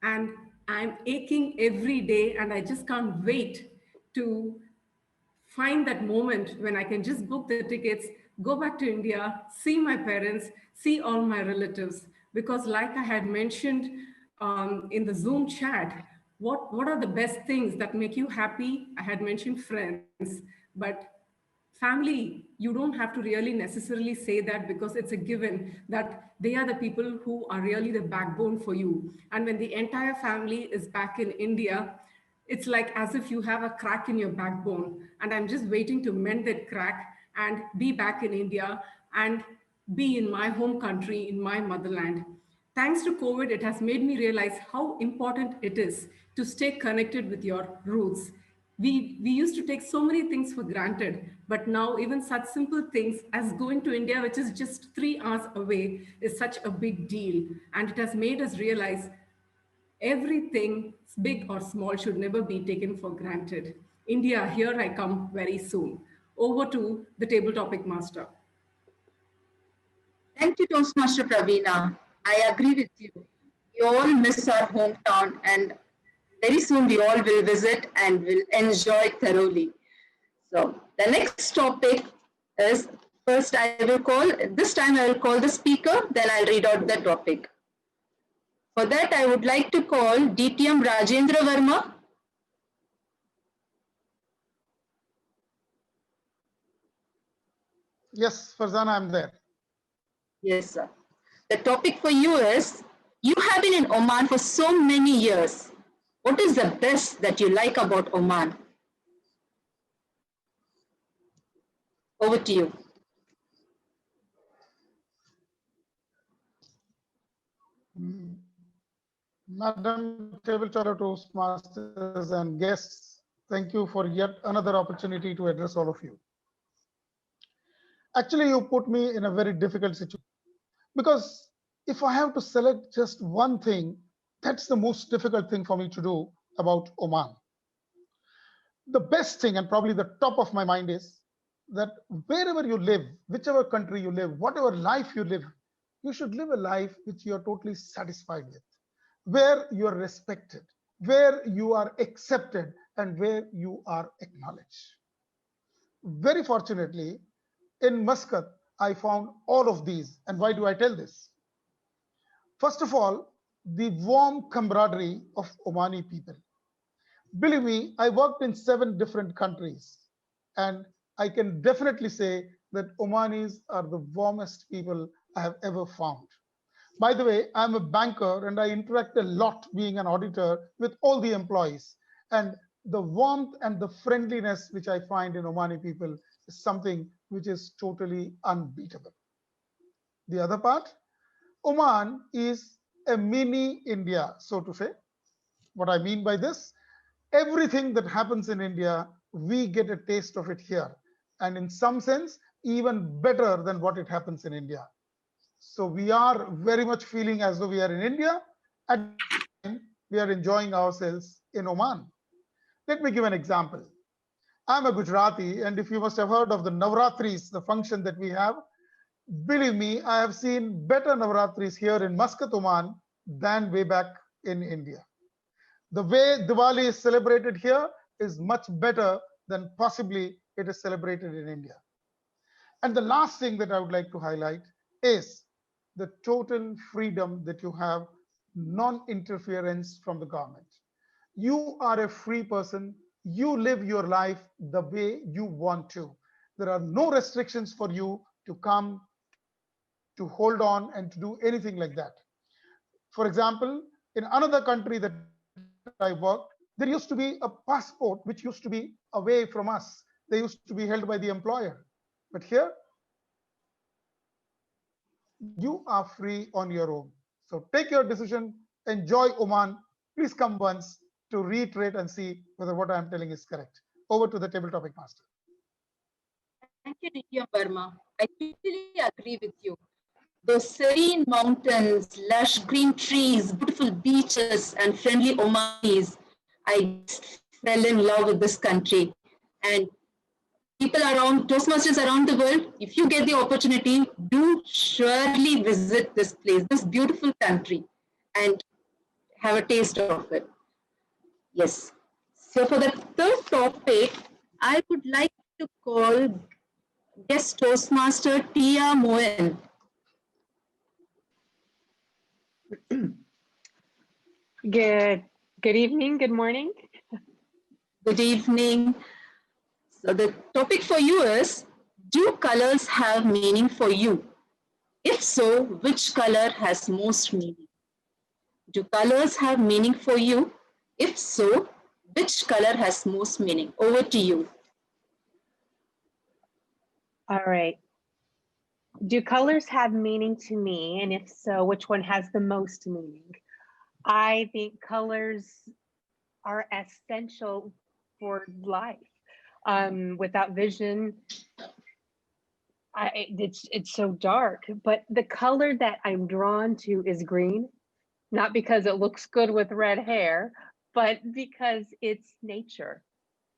and I'm aching every day and I just can't wait to find that moment when I can just book the tickets, go back to India, see my parents, see all my relatives. Because like I had mentioned in the Zoom chat, what are the best things that make you happy? I had mentioned friends, but family, you don't have to really necessarily say that because it's a given that they are the people who are really the backbone for you. And when the entire family is back in India, it's like as if you have a crack in your backbone. And I'm just waiting to mend that crack and be back in India and be in my home country, in my motherland. Thanks to COVID, it has made me realize how important it is to stay connected with your roots. We used to take so many things for granted, but now even such simple things as going to India, which is just 3 hours away, is such a big deal. And it has made us realize everything, big or small, should never be taken for granted. India, here I come very soon. Over to the table topic master. Thank you, Toastmaster Pravina. I agree with you. We all miss our hometown and very soon we all will visit and will enjoy thoroughly. So the next topic is, first I will call, this time I will call the speaker, then I'll read out the topic. For that, I would like to call DTM Rajendra Verma. Yes, Farzana, I'm there. Yes, sir. The topic for you is, you have been in Oman for so many years. What is the best that you like about Oman? Over to you. Madam Table Toastmasters and guests, thank you for yet another opportunity to address all of you. Actually, you put me in a very difficult situation because if I have to select just one thing, that's the most difficult thing for me to do about Oman. The best thing and probably the top of my mind is that wherever you live, whichever country you live, whatever life you live, you should live a life which you are totally satisfied with, where you are respected, where you are accepted, and where you are acknowledged. Very fortunately, in Muscat, I found all of these. And why do I tell this? First of all, the warm camaraderie of Omani people. Believe me, I worked in 7 different countries, and I can definitely say that Omanis are the warmest people I have ever found. By the way, I'm a banker and I interact a lot being an auditor with all the employees. And the warmth and the friendliness which I find in Omani people is something which is totally unbeatable. The other part, Oman is a mini India, so to say. What I mean by this, Everything that happens in India, we get a taste of it here. And in some sense, even better than what it happens in India. So we are very much feeling as though we are in India. At the same time, we are enjoying ourselves in Oman. Let me give an example. I'm a Gujarati, and if you must have heard of the Navratris, the function that we have, believe me, I have seen better Navratris here in Muscat, Oman than way back in India. The way Diwali is celebrated here is much better than possibly it is celebrated in India. And the last thing that I would like to highlight is the total freedom that you have, non-interference from the government. You are a free person. You live your life the way you want to. There are no restrictions for you to come, to hold on, and to do anything like that. For example, in another country that I worked, there used to be a passport which used to be away from us. They used to be held by the employer. But here, you are free on your own. So take your decision, enjoy Oman. Please come once to reiterate and see whether what I am telling is correct. Over to the table topic master. Thank you, Nitya Verma. I totally agree with you. Those serene mountains, lush green trees, beautiful beaches, and friendly Omanis, I just fell in love with this country. And people around, Toastmasters around the world, if you get the opportunity, do surely visit this place, this beautiful country, and have a taste of it. Yes. So for the third topic, I would like to call guest Toastmaster Tia Moen. Good evening, good morning. Good evening. So the topic for you is, do colors have meaning for you? If so, which color has most meaning? Do colors have meaning for you? If so, which color has most meaning? Over to you. All right. Do colors have meaning to me? And if so, which one has the most meaning? I think colors are essential for life. Without vision, it's so dark. But the color that I'm drawn to is green, not because it looks good with red hair, but because it's nature.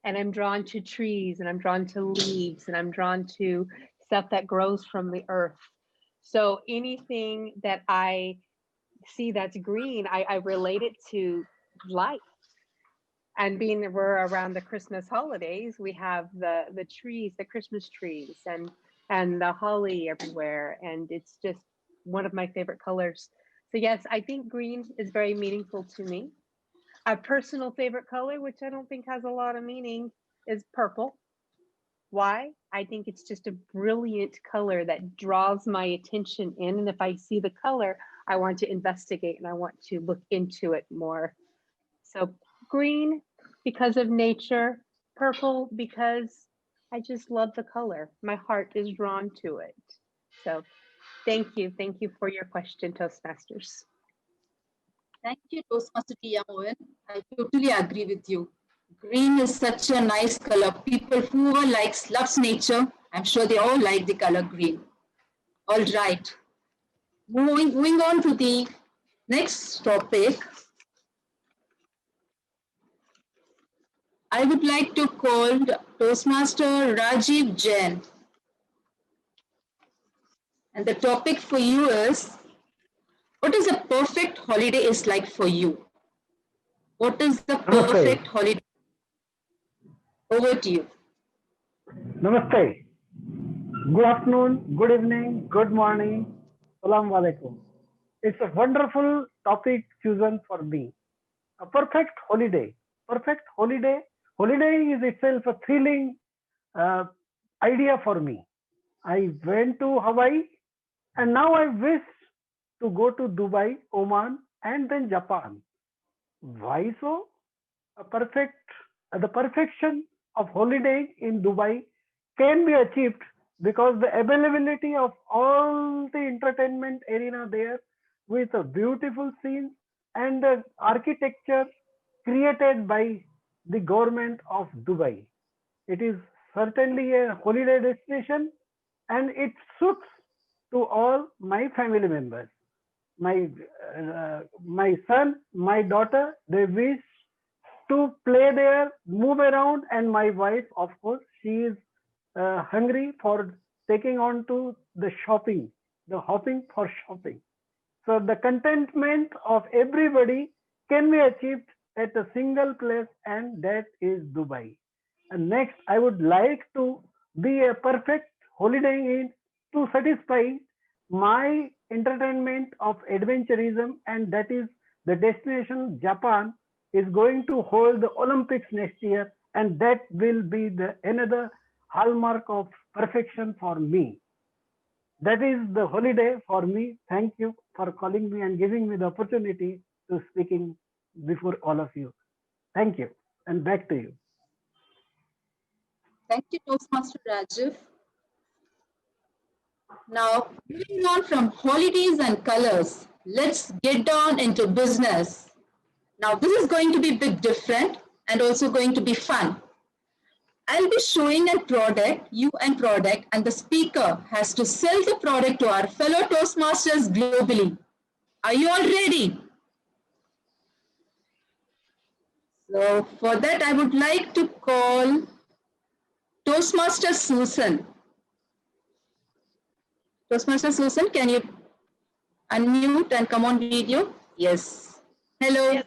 And I'm drawn to trees, and I'm drawn to leaves, and I'm drawn to stuff that grows from the earth. So anything that I see that's green, I relate it to life. And being that we're around the Christmas holidays, we have the trees, the Christmas trees, and the holly everywhere. And it's just one of my favorite colors. So yes, I think green is very meaningful to me. A personal favorite color, which I don't think has a lot of meaning, is purple. Why? I think it's just a brilliant color that draws my attention in. And if I see the color, I want to investigate and I want to look into it more. So green because of nature, purple because I just love the color. My heart is drawn to it. So thank you for your question, Toastmasters. Thank you, Toastmaster Tia Moen. I totally agree with you. Green is such a nice color. People, whoever loves nature, I'm sure they all like the color green. All right. Moving on to the next topic, I would like to call Toastmaster Rajiv Jain. And the topic for you is, what is a perfect holiday is like for you? What is the perfect holiday? Over to you. Namaste. Good afternoon, good evening, good morning. Assalamu alaikum. It's a wonderful topic chosen for me. A perfect holiday. Perfect holiday. Holiday is itself a thrilling idea for me. I went to Hawaii and now I wish to go to Dubai, Oman, and then Japan. Why so? The perfection of holiday in Dubai can be achieved because the availability of all the entertainment arena there with a beautiful scene and the architecture created by the government of Dubai. It is certainly a holiday destination and it suits to all my family members. My son, my daughter, they wish to play there, move around, and my wife, of course, she is hungry for taking on to the shopping, the hopping for shopping. So the contentment of everybody can be achieved at a single place, and that is Dubai. And next, I would like to be a perfect holiday in to satisfy my entertainment of adventurism, and that is the destination Japan is going to hold the Olympics next year, and that will be the another hallmark of perfection for me. That is the holiday for me. Thank you for calling me and giving me the opportunity to speaking before all of you. Thank you, and back to you. Thank you, Toastmaster Rajiv. Now, moving on from holidays and colors, let's get down into business. Now, this is going to be a bit different and also going to be fun. I'll be showing a product, and the speaker has to sell the product to our fellow Toastmasters globally. Are you all ready? So, for that, I would like to call Toastmaster Susan. Toastmaster Susan, can you unmute and come on video? Yes. Hello. Yes.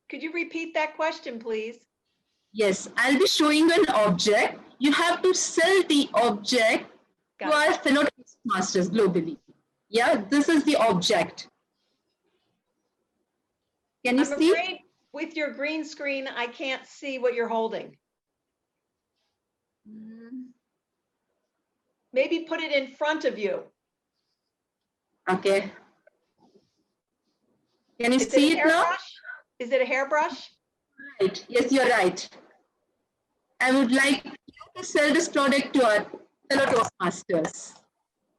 Could you repeat that question, please? Yes, I'll be showing an object. You have to sell the object to our fellow Toastmasters globally. Yeah, this is the object. Can you see? I'm afraid with your green screen, I can't see what you're holding. Maybe put it in front of you. Okay. Can you see it now? Is it a hairbrush? Right. Yes, you're right. I would like you to sell this product to our fellow Toastmasters.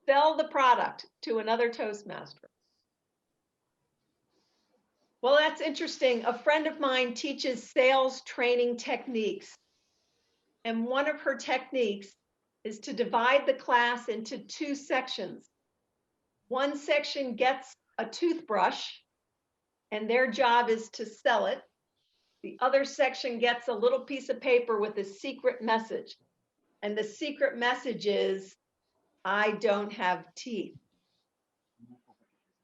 Sell the product to another Toastmaster. Well, that's interesting. A friend of mine teaches sales training techniques. And one of her techniques is to divide the class into two sections. One section gets a toothbrush, and their job is to sell it. The other section gets a little piece of paper with a secret message. And the secret message is, I don't have teeth.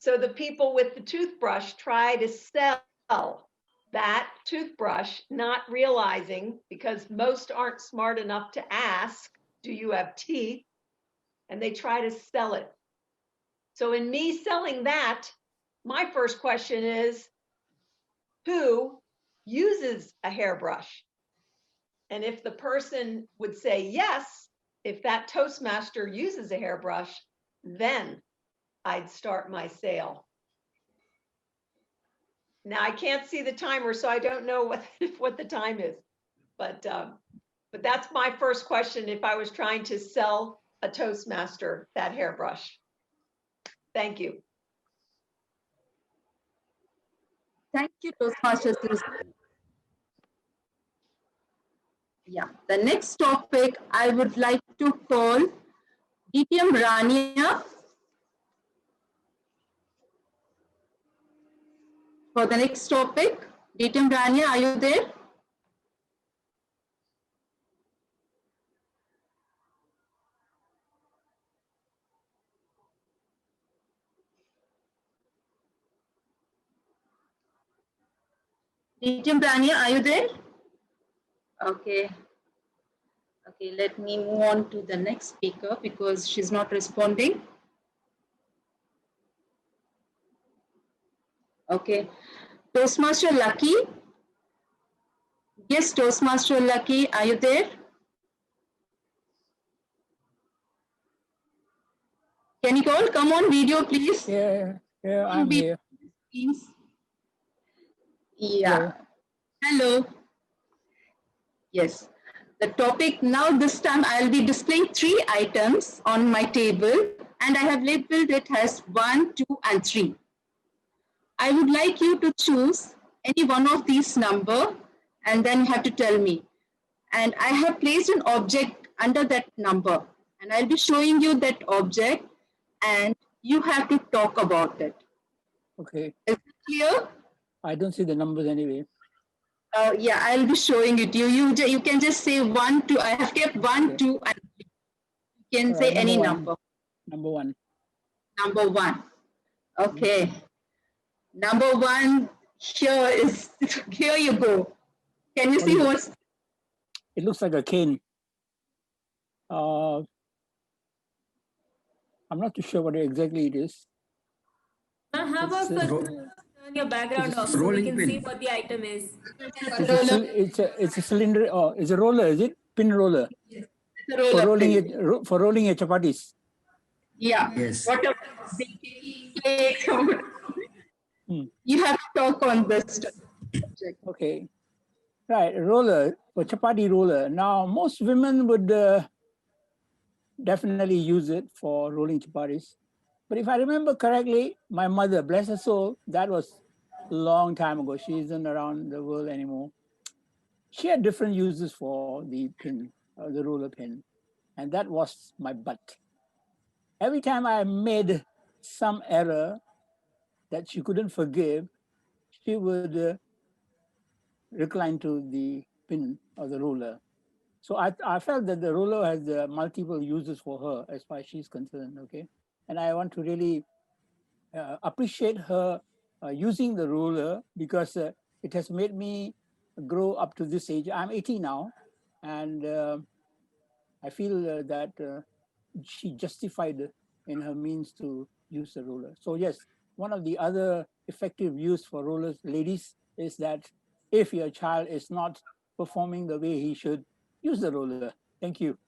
So the people with the toothbrush try to sell that toothbrush, not realizing, because most aren't smart enough to ask, do you have teeth? And they try to sell it. So in me selling that, my first question is, who uses a hairbrush? And if the person would say yes, if that Toastmaster uses a hairbrush, then I'd start my sale. Now I can't see the timer, so I don't know what the time is, but that's my first question if I was trying to sell a Toastmaster that hairbrush. Thank you. Thank you, Toastmasters. Yeah, the next topic I would like to call DTM Rania. For the next topic, DTM Rania, are you there? DTM Rania, are you there? Okay. Okay, let me move on to the next speaker because she's not responding. Okay. Toastmaster Lucky. Yes, Toastmaster Lucky, are you there? Can you all come on video, please? Yeah, I'm here. Please. Yeah. Hello. Yes. The topic now, this time I'll be displaying 3 items on my table and I have labeled it as 1, 2, and 3. I would like you to choose any one of these number and then you have to tell me. And I have placed an object under that number, and I'll be showing you that object, and you have to talk about it. Okay. Is it clear? I don't see the numbers anyway. Yeah, I'll be showing it to you. You can just say 1, 2. I have kept 1, 2, and 3. You can say any number. Number 1. Number 1. Okay. Number 1, here you go. Can you see what's? It looks like a cane. I'm not too sure what exactly it is. How about first turn your background off so we can see what the item is? It's a cylinder. Oh, it's a roller. Is it pin roller? For rolling it, for rolling your chapatis. Yeah. Yes. Whatever. You have to talk on this subject. Okay. Right, roller, for chapati roller. Now, most women would definitely use it for rolling chapatis. But if I remember correctly, my mother, bless her soul, that was a long time ago. She isn't around the world anymore. She had different uses for the pin, the roller pin. And that was my butt. Every time I made some error that she couldn't forgive, she would recline to the pin or the roller. So I felt that the roller has multiple uses for her as far as she's concerned, okay? And I want to really appreciate her using the roller because it has made me grow up to this age. I'm 80 now, and I feel that she justified in her means to use the roller. So yes, one of the other effective use for rollers, ladies, is that if your child is not performing the way he should, use the roller. Thank you.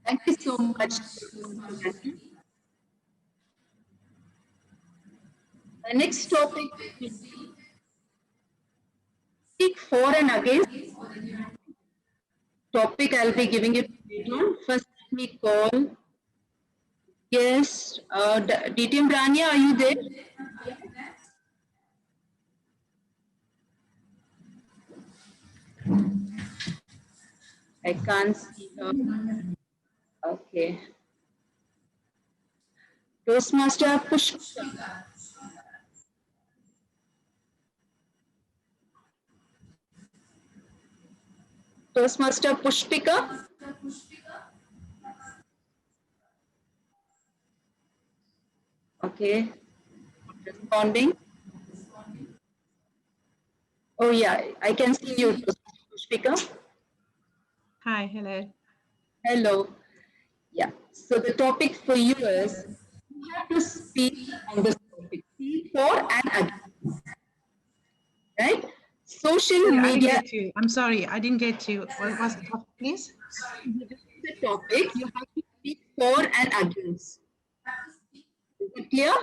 Thank you so much. The next topic is speak for and against. Topic I'll be giving it later on. First, let me call. Yes, DTM Rania, are you there? I can't see her. Okay. Toastmaster Pushpika. Toastmaster Pushpika. Okay. Responding. Oh yeah, I can see you, Pushpika. Hi, hello. Hello. Yeah. So the topic for you is you have to speak on this topic. Speak for and against. Right? Social Yeah, media. I didn't get you. I'm sorry, I didn't get you. What was the topic, please? The topic you have to speak for and against. Is it clear?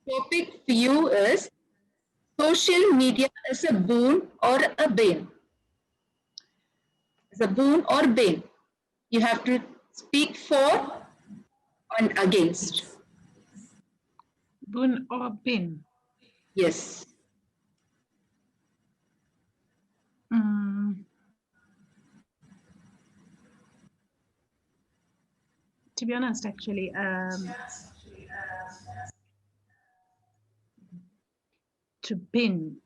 Topic for you is social media is a boon or a bane. It's a boon or bane. You have to speak for and against. Boon or bin? Yes. To be honest, actually, to bin.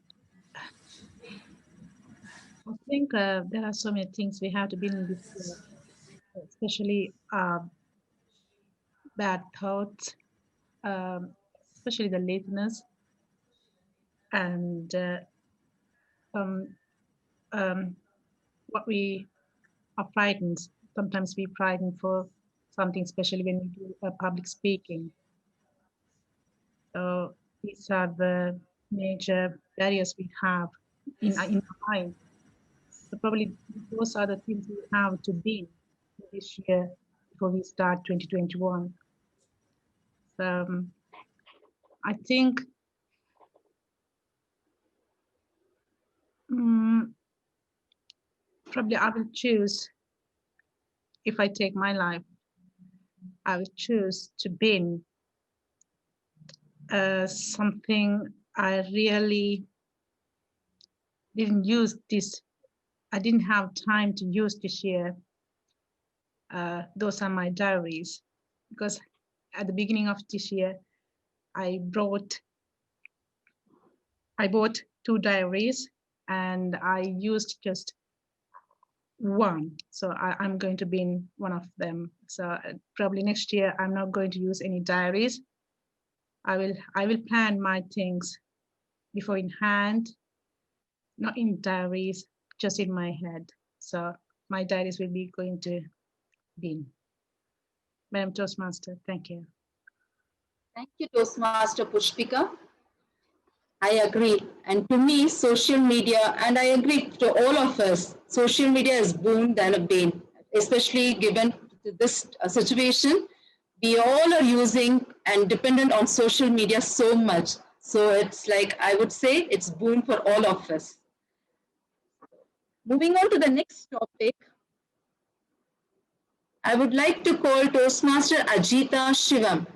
I think there are so many things we have to bin in this year, especially bad thoughts, especially the laziness, and what we are frightened. Sometimes we frightened for something, especially when we do public speaking. So these are the major barriers we have in our mind. So probably those are the things we have to be this year before we start 2021. So I think probably I will choose, if I take my life, I will choose to bin something I really didn't use this. I didn't have time to use this year. Those are my diaries, because at the beginning of this year, I bought 2 diaries and I used just one. So I'm going to be in one of them. So probably next year, I'm not going to use any diaries. I will plan my things before in hand, not in diaries, just in my head. So my diaries will be going to bin. Madam Toastmaster, thank you. Thank you, Toastmaster Pushpika. I agree. And to me, social media, and I agree to all of us, social media is boon than a bane, especially given this situation. We all are using and dependent on social media so much. So it's like, I would say it's boon for all of us. Moving on to the next topic, I would like to call Toastmaster Ajita Shivam.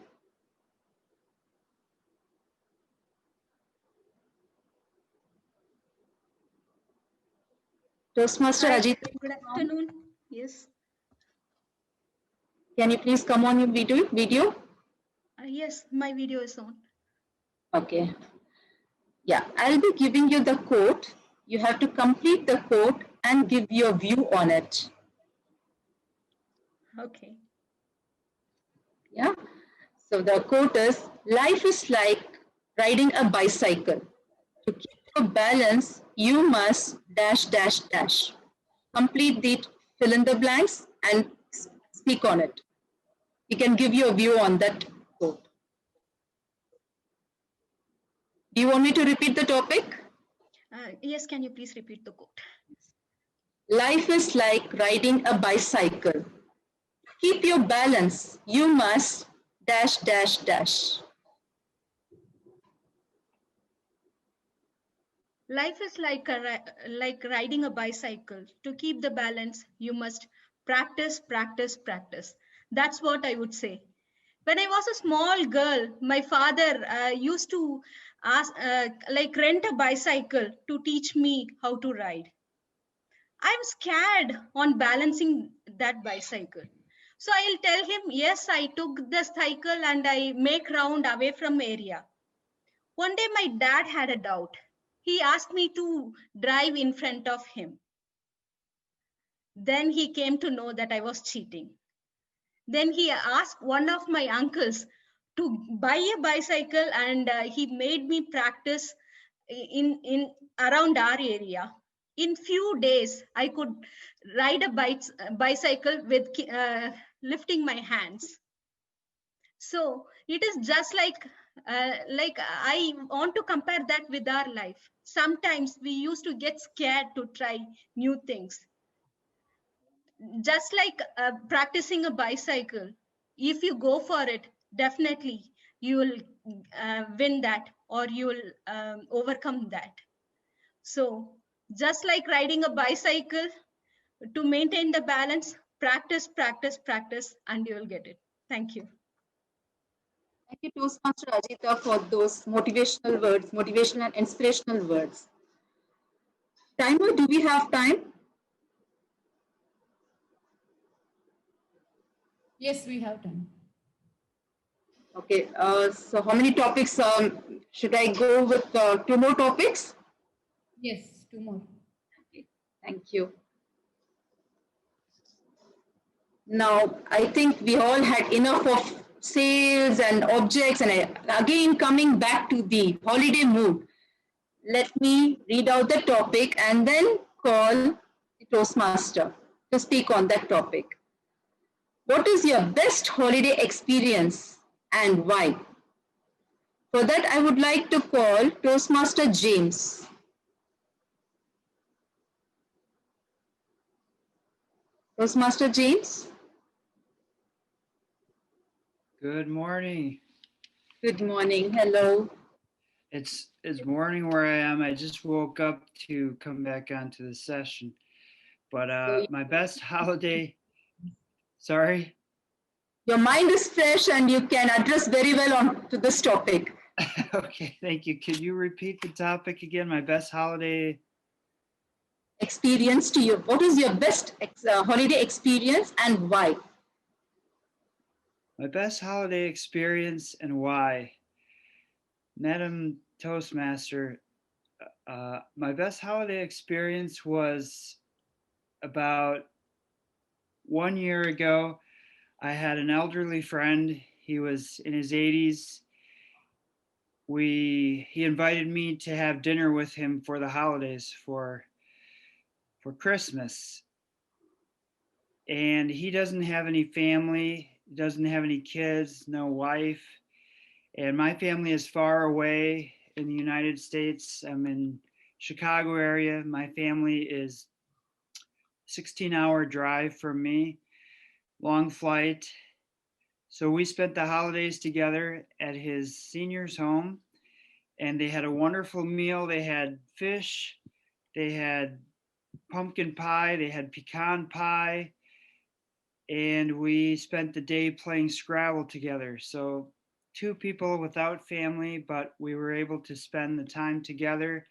Toastmaster Hi, Ajita. good afternoon. Yes. Can you please come on your video? Yes, my video is on. Okay. Yeah, I'll be giving you the quote. You have to complete the quote and give your view on it. Okay. Yeah. So the quote is, life is like riding a bicycle. To keep your balance, you must dash, dash, dash. Complete the fill in the blanks and speak on it. You can give your view on that quote. Do you want me to repeat the topic? Yes, can you please repeat the quote? Life is like riding a bicycle. Keep your balance. You must dash, dash, dash. Life is like like riding a bicycle. To keep the balance, you must practice, practice, practice. That's what I would say. When I was a small girl, my father used to ask, like rent a bicycle to teach me how to ride. I'm scared on balancing that bicycle. So I'll tell him, yes, I took the cycle and I make round away from area. One day my dad had a doubt. He asked me to drive in front of him. Then he came to know that I was cheating. Then he asked one of my uncles to buy a bicycle and he made me practice in around our area. In few days, I could ride a bicycle with lifting my hands. So it is just like I want to compare that with our life. Sometimes we used to get scared to try new things. Just like practicing a bicycle, if you go for it, definitely you will win that or you will overcome that. So just like riding a bicycle, to maintain the balance, practice, practice, practice, and you will get it. Thank you. Thank you, Toastmaster Ajita, for those motivational words, motivational and inspirational words. Timer, do we have time? Yes, we have time. Okay, so how many topics should I go with? 2 more topics? Yes, 2 more. Okay, thank you. Now, I think we all had enough of sales and objects, and again coming back to the holiday mood. Let me read out the topic and then call the Toastmaster to speak on that topic. What is your best holiday experience and why? For that, I would like to call Toastmaster James. Toastmaster James? Good morning. Good morning. Hello. It's morning where I am. I just woke up to come back onto the session. But my best holiday, sorry? Your mind is fresh and you can address very well on to this topic. Okay, thank you. Can you repeat the topic again? My best holiday? experience to you? What is your best holiday experience and why? My best holiday experience and why. Madam Toastmaster, my best holiday experience was about 1 year ago. I had an elderly friend. He was in his 80s. He invited me to have dinner with him for the holidays for Christmas. And he doesn't have any family, doesn't have any kids, no wife. And my family is far away in the United States. I'm in Chicago area. My family is 16-hour drive from me, long flight. So we spent the holidays together at his senior's home, and they had a wonderful meal. They had fish, they had pumpkin pie, they had pecan pie, and we spent the day playing Scrabble together. So 2 people without family, but we were able to spend the time together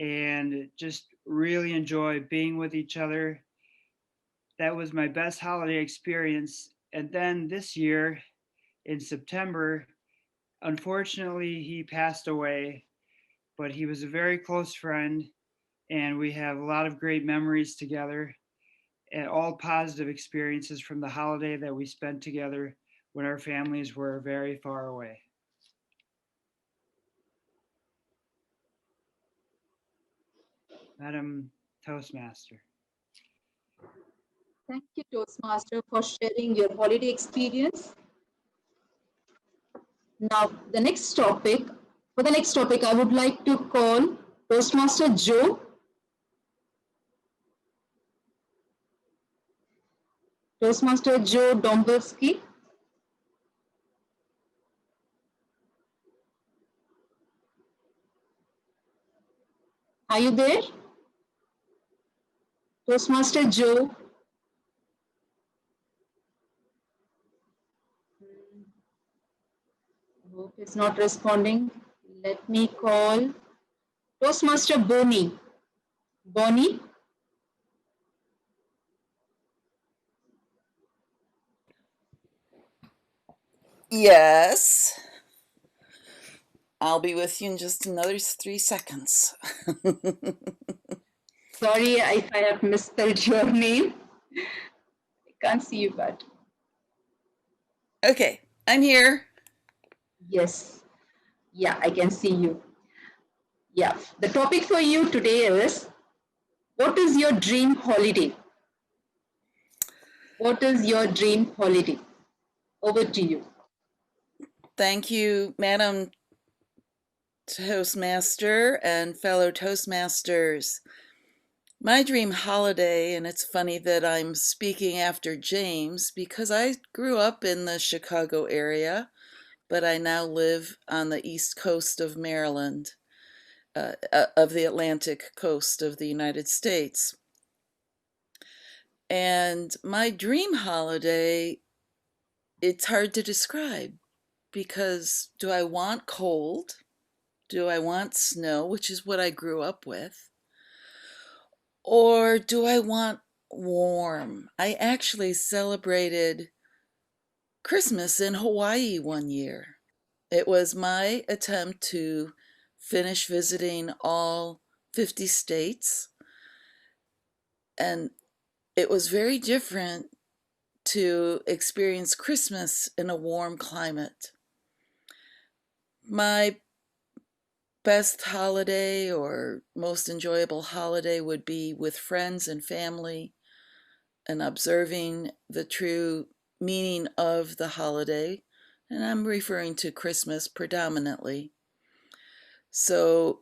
and just really enjoy being with each other. That was my best holiday experience. And then this year in September, unfortunately, he passed away, but he was a very close friend, and we have a lot of great memories together and all positive experiences from the holiday that we spent together when our families were very far away. Madam Toastmaster. Thank you, Toastmaster, for sharing your holiday experience. Now, for the next topic, I would like to call Toastmaster Joe. Toastmaster Joe Dombrowski. Are you there? Toastmaster Joe. Hope is not responding. Let me call Toastmaster Bonnie. Bonnie? Yes. I'll be with you in just another 3 seconds. Sorry if I have misspelled your name. I can't see you, but. Okay, I'm here. Yes. Yeah, I can see you. Yeah, the topic for you today is, what is your dream holiday? What is your dream holiday? Over to you. Thank you, Madam Toastmaster and fellow Toastmasters. My dream holiday, and it's funny that I'm speaking after James because I grew up in the Chicago area, but I now live on the East Coast of Maryland, of the Atlantic coast of the United States. And my dream holiday, it's hard to describe because do I want cold? Do I want snow, which is what I grew up with? Or do I want warm? I actually celebrated Christmas in Hawaii one year. It was my attempt to finish visiting all 50 states. And it was very different to experience Christmas in a warm climate. My best holiday or most enjoyable holiday would be with friends and family and observing the true meaning of the holiday. And I'm referring to Christmas predominantly. So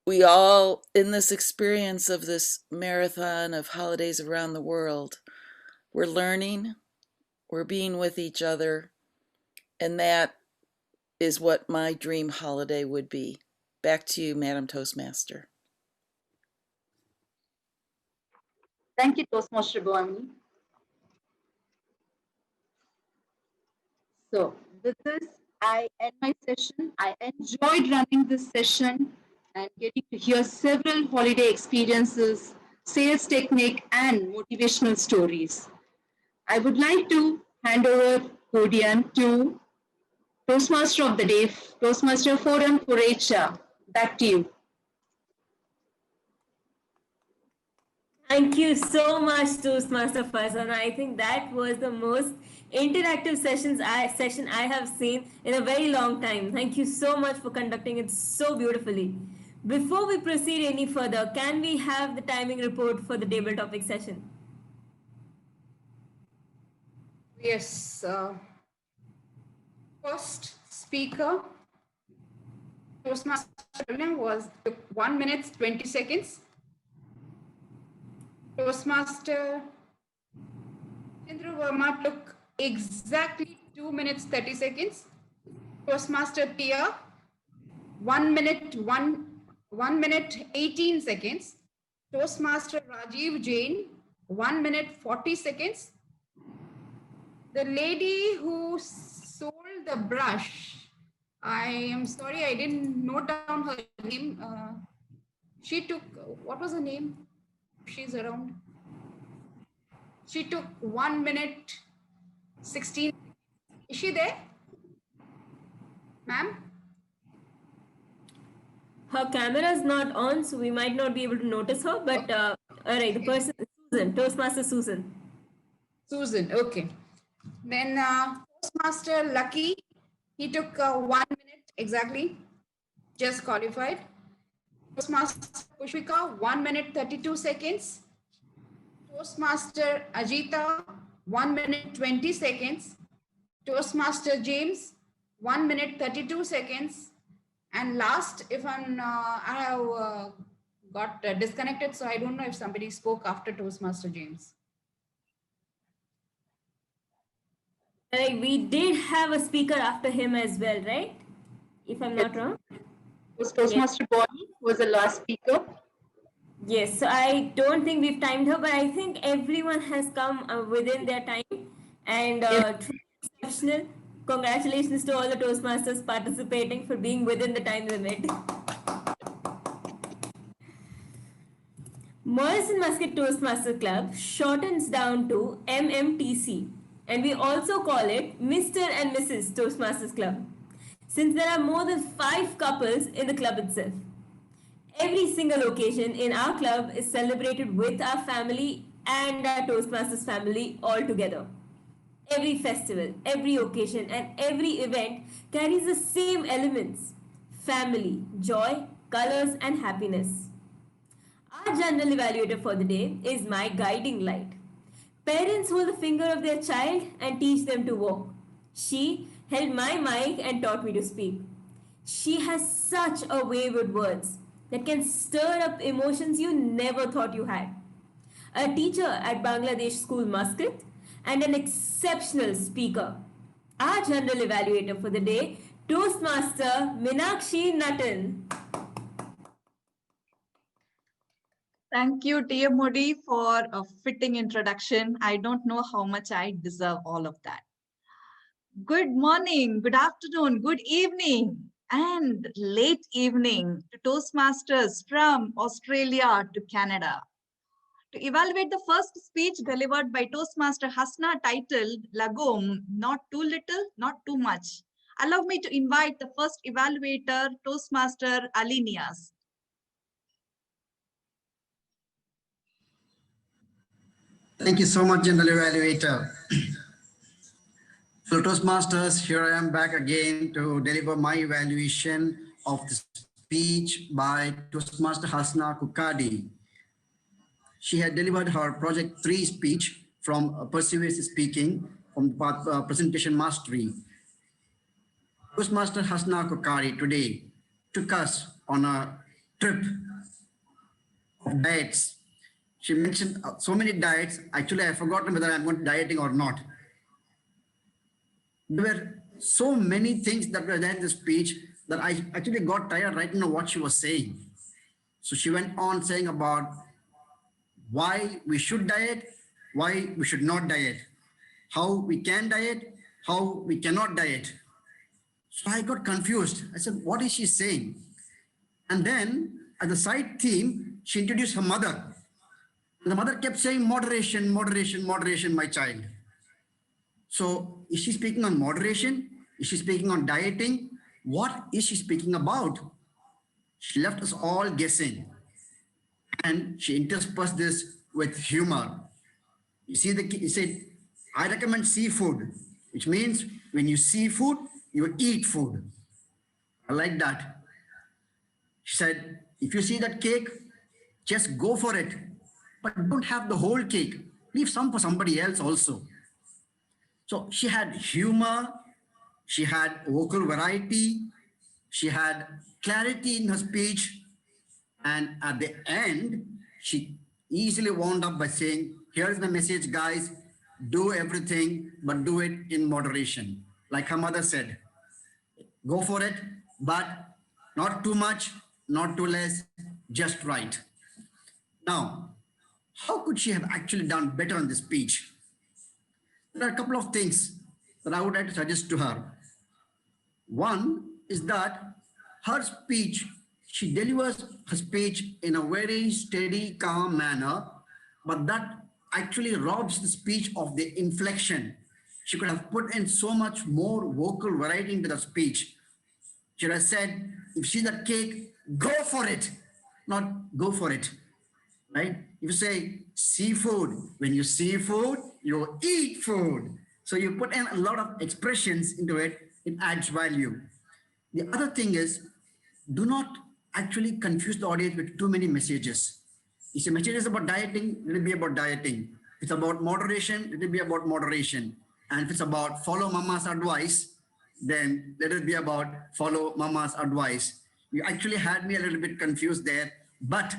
we all, in this experience of this marathon of holidays around the world, we're learning, we're being with each other, and that is what my dream holiday would be. Back to you, Madam Toastmaster. Thank you, Toastmaster Bonnie. So with this, I end my session. I enjoyed running this session and getting to hear several holiday experiences sales technique, and motivational stories. I would like to hand over podium to Toastmaster of the Day, Toastmaster Forum Purecha. Back to you. Thank you so much, Toastmaster Faizan. I think that was the most interactive session I have seen in a very long time. Thank you so much for conducting it so beautifully. Before we proceed any further, can we have the timing report for the table topic session? Yes. First speaker, Toastmaster was 1 minute 20 seconds. Toastmaster Indra Verma took exactly 2 minutes 30 seconds. Toastmaster Pia 1 minute 18 seconds. Toastmaster Rajiv Jain 1 minute 40 seconds. The lady who sold the brush, I am sorry, I didn't note down her name. She took, what was her name? She's around. She took 1 minute 16. Is she there? Ma'am? Her camera is not on, so we might not be able to notice her, but all right, the person is Susan, Toastmaster Susan. Susan, okay. Then Toastmaster Lucky, he took 1 minute exactly, just qualified. Toastmaster Pushpika, 1 minute 32 seconds. Toastmaster Ajita, 1 minute 20 seconds. Toastmaster James, 1 minute 32 seconds. And last, if I have got disconnected, so I don't know if somebody spoke after Toastmaster James. Right, we did have a speaker after him as well, right? If I'm not wrong. Toastmaster Bonnie was the last speaker. Yes, so I don't think we've timed her, but I think everyone has come within their time, and exceptional. Congratulations to all the Toastmasters participating for being within the time limit. Morrison Muscat Toastmaster Club shortens down to MMTC, and we also call it Mr. and Mrs. Toastmasters Club, since there are more than 5 couples in the club itself. Every single occasion in our club is celebrated with our family and our Toastmasters family all together. Every festival, every occasion, and every event carries the same elements: family, joy, colors, and happiness. Our general evaluator for the day is my guiding light. Parents hold the finger of their child and teach them to walk. She held my mic and taught me to speak. She has such a way with words that can stir up emotions you never thought you had. A teacher at Bangladesh School Muscat and an exceptional speaker. Our general evaluator for the day, Toastmaster Meenakshi Nathan. Thank you, Tia Modi, for a fitting introduction. I don't know how much I deserve all of that. Good morning, good afternoon, good evening, and late evening to Toastmasters from Australia to Canada. To evaluate the first speech delivered by Toastmaster Hasna titled Lagom, Not Too Little, Not Too Much, allow me to invite the first evaluator, Toastmaster Alinias. Thank you so much, General Evaluator. So Toastmasters, here I am back again to deliver my evaluation of the speech by Toastmaster Hasna Kukadi. She had delivered her Project 3 speech from Persuasive Speaking from Presentation Mastery. Toastmaster Hasna Kukadi today took us on a trip of diets. She mentioned so many diets. Actually, I've forgotten whether I'm going dieting or not. There were so many things that were there in the speech that I actually got tired right now what she was saying. So she went on saying about why we should diet, why we should not diet, how we can diet, how we cannot diet. So I got confused. I said, what is she saying? And then as a side theme, she introduced her mother. The mother kept saying, moderation, moderation, moderation, my child. So is she speaking on moderation? Is she speaking on dieting? What is she speaking about? She left us all guessing. And she interspersed this with humor. You see, he said, I recommend seafood, which means when you see food, you eat food. I like that. She said, if you see that cake, just go for it. But don't have the whole cake. Leave some for somebody else also. So she had humor, she had vocal variety, she had clarity in her speech, and at the end, she easily wound up by saying, here's the message, guys, do everything, but do it in moderation. Like her mother said, go for it, but not too much, not too less, just right. Now, how could she have actually done better on this speech? There are a couple of things that I would like to suggest to her. One is that her speech, she delivers her speech in a very steady, calm manner, but that actually robs the speech of the inflection. She could have put in so much more vocal variety into the speech. She would have said, if you see that cake, go for it, not go for it, right? If you say seafood, when you see food, you eat food. So you put in a lot of expressions into it, it adds value. The other thing is, do not actually confuse the audience with too many messages. If the message is about dieting, let it be about dieting. If it's about moderation, let it be about moderation. And if it's about follow mama's advice, then let it be about follow mama's advice. You actually had me a little bit confused there, but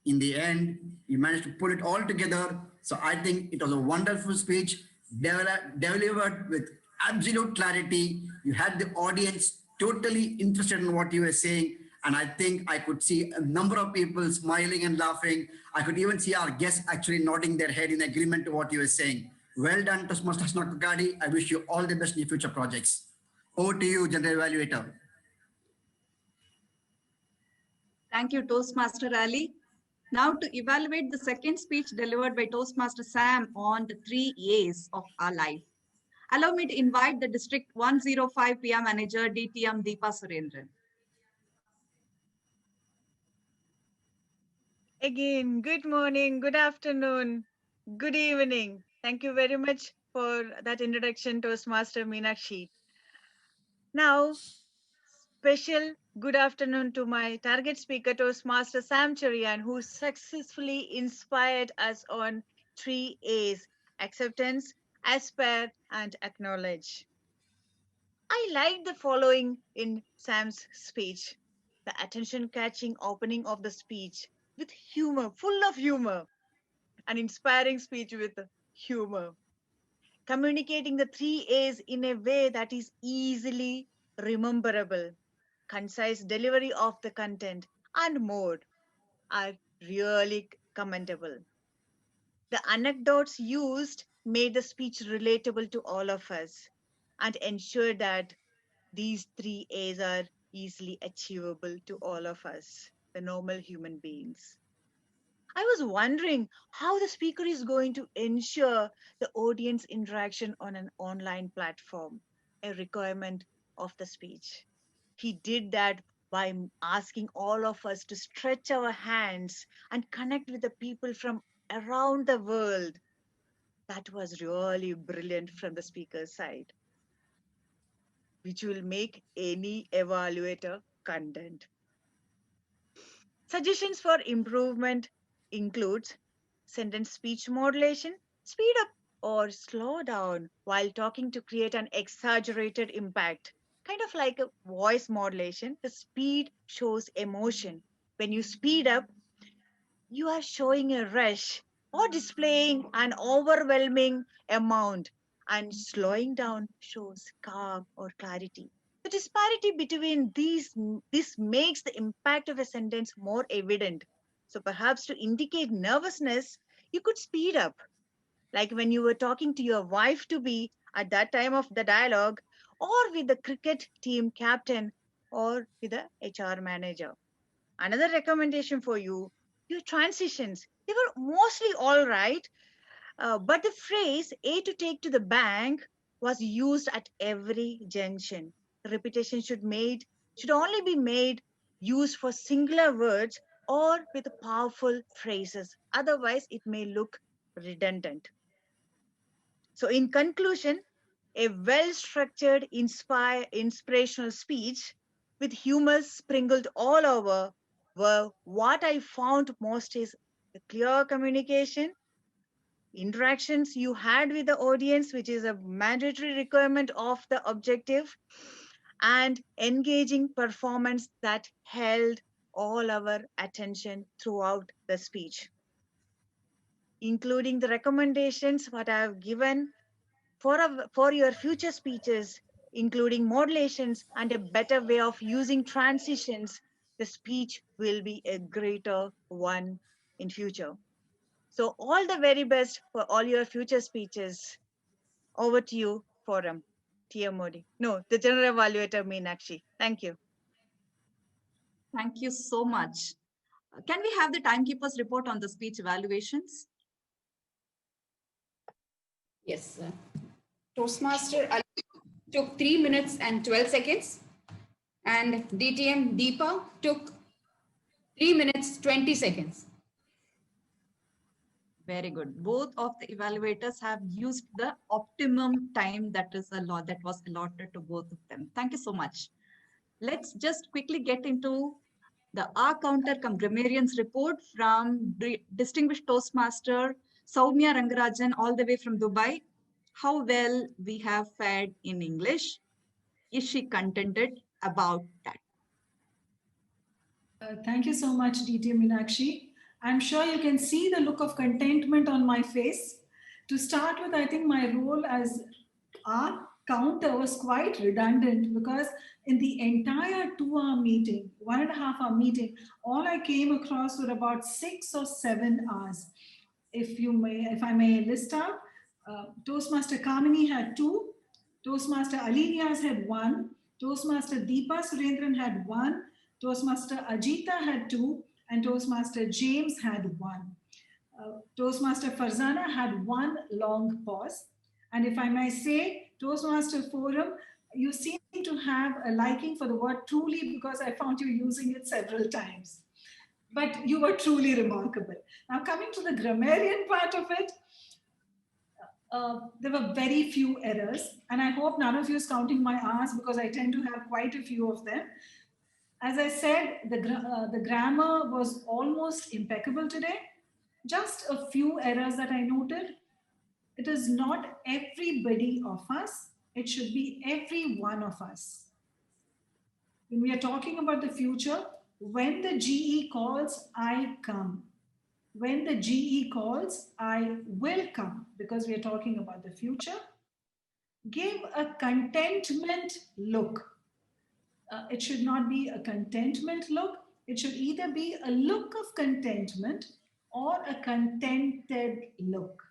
in the end, you managed to pull it all together. So I think it was a wonderful speech, delivered with absolute clarity. You had the audience totally interested in what you were saying. And I think I could see a number of people smiling and laughing. I could even see our guests actually nodding their head in agreement to what you were saying. Well done, Toastmaster Nakagadi. I wish you all the best in your future projects. Over to you, General Evaluator. Thank you, Toastmaster Ali. Now to evaluate the second speech delivered by Toastmaster Sam on the 3 A's of our life. Allow me to invite the District 105 PR Manager, DTM Deepa Surendran. Again, good morning, good afternoon, good evening. Thank you very much for that introduction, Toastmaster Meenakshi. Now, special good afternoon to my target speaker, Toastmaster Sam Cherian, who successfully inspired us on 3 A's: acceptance, aspire, and acknowledge. I like the following in Sam's speech: the attention-catching opening of the speech with humor, full of humor, an inspiring speech with humor, communicating the 3 A's in a way that is easily rememberable, concise delivery of the content, and more are really commendable. The anecdotes used made the speech relatable to all of us and ensured that these 3 A's are easily achievable to all of us, the normal human beings. I was wondering how the speaker is going to ensure the audience interaction on an online platform, a requirement of the speech. He did that by asking all of us to stretch our hands and connect with the people from around the world. That was really brilliant from the speaker's side, which will make any evaluator content. Suggestions for improvement includes sentence speech modulation, speed up or slow down while talking to create an exaggerated impact. Kind of like a voice modulation, the speed shows emotion. When you speed up, you are showing a rush or displaying an overwhelming amount, and slowing down shows calm or clarity. The disparity between this makes the impact of a sentence more evident. So perhaps to indicate nervousness, you could speed up, like when you were talking to your wife to be at that time of the dialogue, or with the cricket team captain, or with the HR manager. Another recommendation for you Your transitions, they were mostly all right. But the phrase A to take to the bank was used at every junction. Repetition should only be made used for singular words or with powerful phrases. Otherwise, it may look redundant. So, in conclusion, a well-structured, inspirational speech with humor sprinkled all over were what I found most is the clear communication, interactions you had with the audience, which is a mandatory requirement of the objective, and engaging performance that held all our attention throughout the speech, including the recommendations what I have given for your future speeches, including modulations and a better way of using transitions. The speech will be a greater one in future. So all the very best for all your future speeches. Over to you, Forum. Tia Modi. No, the General Evaluator, Meenakshi. Thank you. Thank you so much. Can we have the timekeeper's report on the speech evaluations? Yes. Toastmaster Ali took 3 minutes and 12 seconds. And DTM Deepa took 3 minutes, 20 seconds. Very good. Both of the evaluators have used the optimum time that was allotted to both of them. Thank you so much. Let's just quickly get into the R Counter cum Grammarians report from distinguished Toastmaster Soumya Rangarajan all the way from Dubai. How well we have fared in English. Is she contented about that? Thank you so much, DT Meenakshi. I'm sure you can see the look of contentment on my face. To start with, I think my role as R counter was quite redundant because in the entire 2-hour meeting, 1.5-hour meeting, all I came across were about 6 or 7 hours. If I may list out, Toastmaster Kamini had 2, Toastmaster Ali Niaz had 1, Toastmaster Deepa Surendran had 1, Toastmaster Ajita had 2, and Toastmaster James had 1. Toastmaster Farzana had 1 long pause. And if I may say, Toastmaster Forum, you seem to have a liking for the word truly because I found you using it several times. But you were truly remarkable. Now coming to the grammarian part of it, there were very few errors. And I hope none of you is counting my R's because I tend to have quite a few of them. As I said, the grammar was almost impeccable today. Just a few errors that I noted. It is not everybody of us. It should be every one of us. When we are talking about the future, when the GE calls, I come. When the GE calls, I will come, because we are talking about the future. Give a contentment look. It should not be a contentment look. It should either be a look of contentment or a contented look.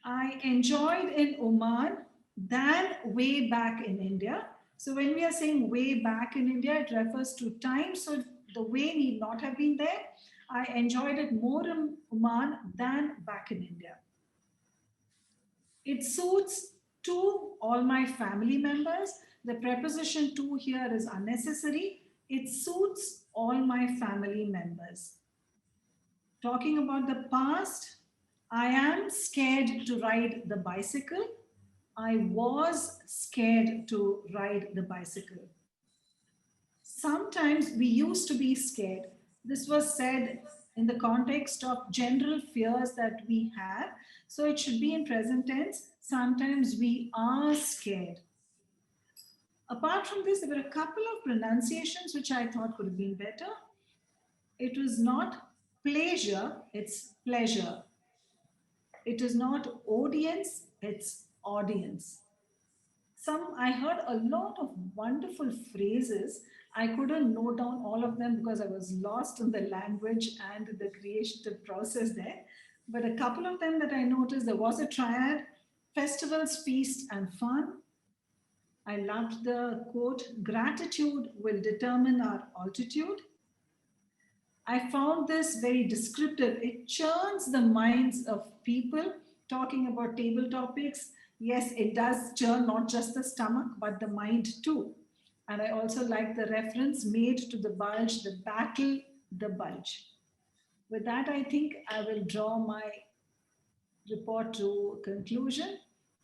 I enjoyed in Oman than way back in India. So when we are saying way back in India, it refers to time. So the way need not have been there. I enjoyed it more in Oman than back in India. It suits to all my family members. The preposition to here is unnecessary. It suits all my family members. Talking about the past, I am scared to ride the bicycle. I was scared to ride the bicycle. Sometimes we used to be scared. This was said in the context of general fears that we have. So it should be in present tense. Sometimes we are scared. Apart from this, there were a couple of pronunciations which I thought could have been better. It was not pleasure, it's pleasure. It is not audience, it's audience. I heard a lot of wonderful phrases. I couldn't note down all of them because I was lost in the language and the creative process there. But a couple of them that I noticed, there was a triad, festivals, feast, and fun. I loved the quote, gratitude will determine our altitude. I found this very descriptive. It churns the minds of people talking about table topics. Yes, it does churn not just the stomach, but the mind too. And I also like the reference made to the bulge, the battle, the bulge. With that, I think I will draw my report to conclusion.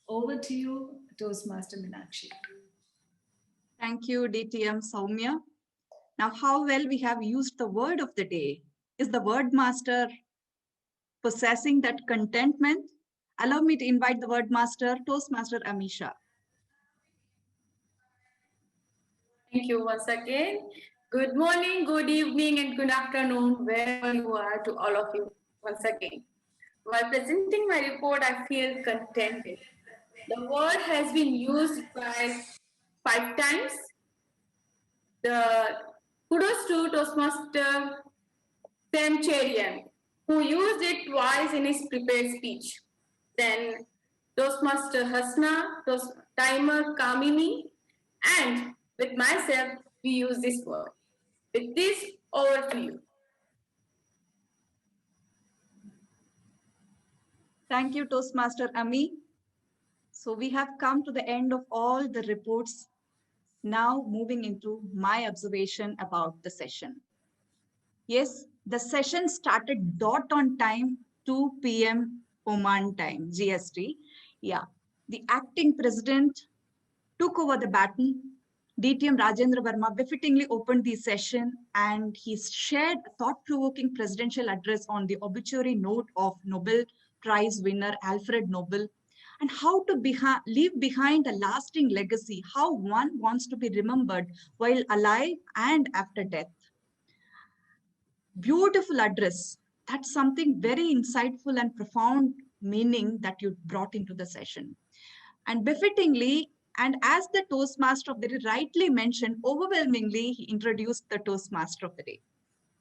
Over to you, Toastmaster Meenakshi. Thank you, DTM Soumya. Now, how well we have used the word of the day. Is the word master possessing that contentment? Allow me to invite the word master, Toastmaster Amisha. Thank you once again. Good morning, good evening, and good afternoon, wherever you are, to all of you once again. While presenting my report, I feel contented. The word has been used by 5 times. The kudos to Toastmaster Sam Cherian, who used it twice in his prepared speech. Then Toastmaster Hasna, Timer Kamini, and with myself, we use this word. With this, over to you. Thank you, Toastmaster Ami. So we have come to the end of all the reports. Now moving into my observation about the session. Yes, the session started dot on time, 2 p.m. Oman time, GST. Yeah, the acting president took over the baton. DTM Rajendra Verma befittingly opened the session, and he shared a thought-provoking presidential address on the obituary note of Nobel Prize winner Alfred Nobel, and how to leave behind a lasting legacy, how one wants to be remembered while alive and after death. Beautiful address. That's something very insightful and profound meaning that you brought into the session. And befittingly, and as the Toastmaster of the day rightly mentioned, overwhelmingly, he introduced the Toastmaster of the day.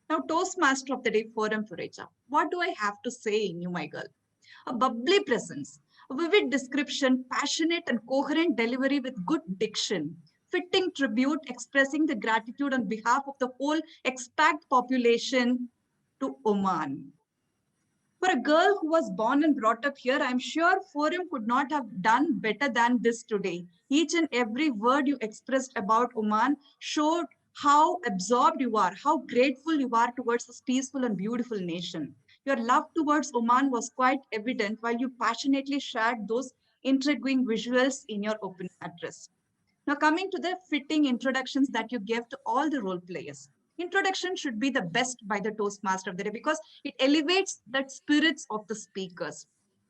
Now, Toastmaster of the day, Forum Furecha. What do I have to say in you, my girl? A bubbly presence, a vivid description, passionate and coherent delivery with good diction, fitting tribute expressing the gratitude on behalf of the whole expat population to Oman. For a girl who was born and brought up here, I'm sure Forum could not have done better than this today. Each and every word you expressed about Oman showed how absorbed you are, how grateful you are towards this peaceful and beautiful nation. Your love towards Oman was quite evident while you passionately shared those intriguing visuals in your opening address. Now, coming to the fitting introductions that you gave to all the role players. Introduction should be the best by the Toastmaster of the day because it elevates the spirits of the speakers.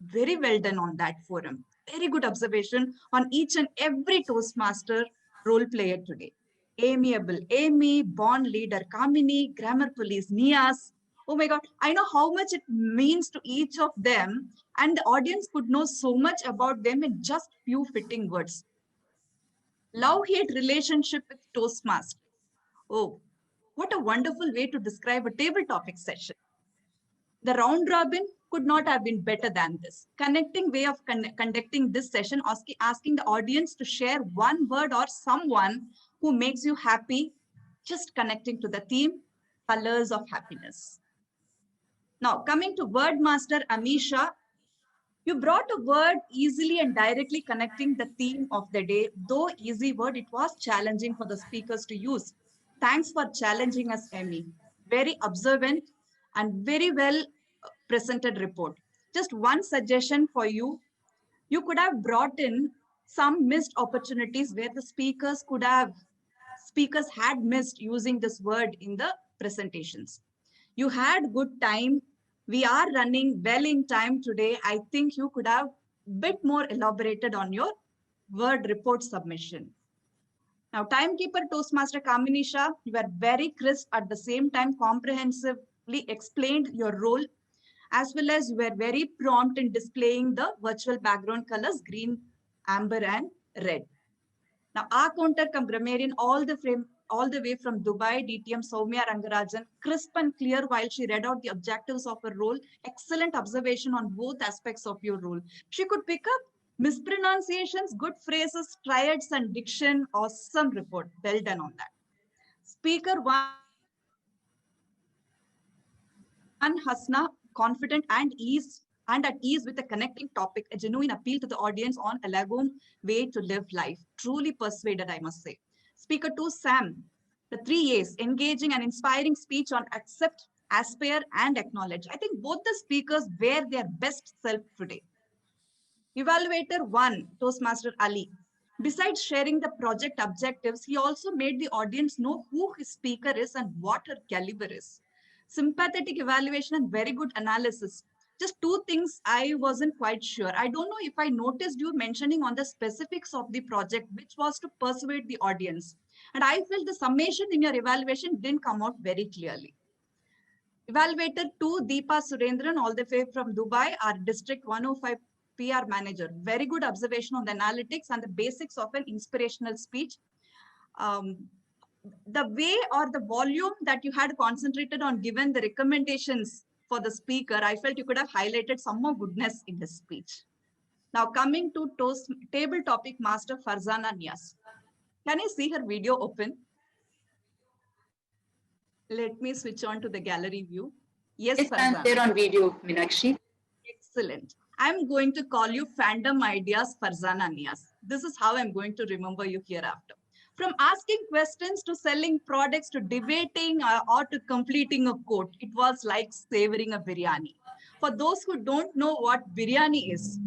Very well done on that forum. Very good observation on each and every Toastmaster role player today. Amiable, Amy, Born Leader, Kamini, Grammar Police, Nias. Oh my God, I know how much it means to each of them, and the audience could know so much about them in just few fitting words. Love-hate relationship with Toastmaster. Oh, what a wonderful way to describe a table topic session. The round robin could not have been better than this. Connecting way of conducting this session, asking the audience to share one word or someone who makes you happy, just connecting to the theme, colors of happiness. Now, coming to word master Amisha, you brought a word easily and directly connecting the theme of the day. Though easy word, it was challenging for the speakers to use. Thanks for challenging us, Amy. Very observant and very well presented report. Just one suggestion for you. You could have brought in some missed opportunities where the speakers had missed using this word in the presentations. You had good time. We are running well in time today. I think you could have a bit more elaborated on your word report submission. Now, timekeeper Toastmaster Kaminisha, you were very crisp, at the same time comprehensively explained your role, as well as you were very prompt in displaying the virtual background colors, green, amber, and red. Now, our counter come grammarian all the way from Dubai, DTM Soumya Rangarajan, crisp and clear while she read out the objectives of her role. Excellent observation on both aspects of your role. She could pick up mispronunciations, good phrases, triads, and diction. Awesome report. Well done on that. Speaker one. Hasna, confident and at ease with a connecting topic, a genuine appeal to the audience on a Lagom way to live life. Truly persuaded, I must say. Speaker 2, Sam, the 3 A's, engaging and inspiring speech on accept, aspire, and acknowledge. I think both the speakers wear their best self today. Evaluator 1, Toastmaster Ali. Besides sharing the project objectives, he also made the audience know who his speaker is and what her caliber is. Sympathetic evaluation and very good analysis. Just 2 things I wasn't quite sure. I don't know if I noticed you mentioning on the specifics of the project, which was to persuade the audience. And I felt the summation in your evaluation didn't come out very clearly. Evaluator 2, Deepa Surendran, all the way from Dubai, our District 105 PR manager. Very good observation on the analytics and the basics of an inspirational speech. The way or the volume that you had concentrated on given the recommendations for the speaker, I felt you could have highlighted some more goodness in his speech. Now coming to table topic master Farzana Nias. Can I see her video open? Let me switch on to the gallery view. Yes, I'm Farzana. there on video, Meenakshi. Excellent. I'm going to call you Fandom Ideas Farzana Nias. This is how I'm going to remember you hereafter. From asking questions to selling products to debating or to completing a quote, it was like savoring a biryani. For those who don't know what biryani is,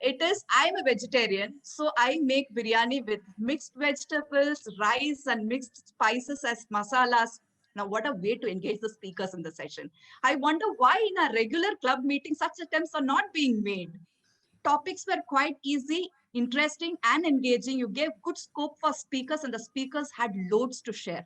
it is, I'm a vegetarian, so I make biryani with mixed vegetables, rice, and mixed spices as masalas. Now, what a way to engage the speakers in the session. I wonder why in a regular club meeting, such attempts are not being made. Topics were quite easy, interesting, and engaging. You gave good scope for speakers, and the speakers had loads to share.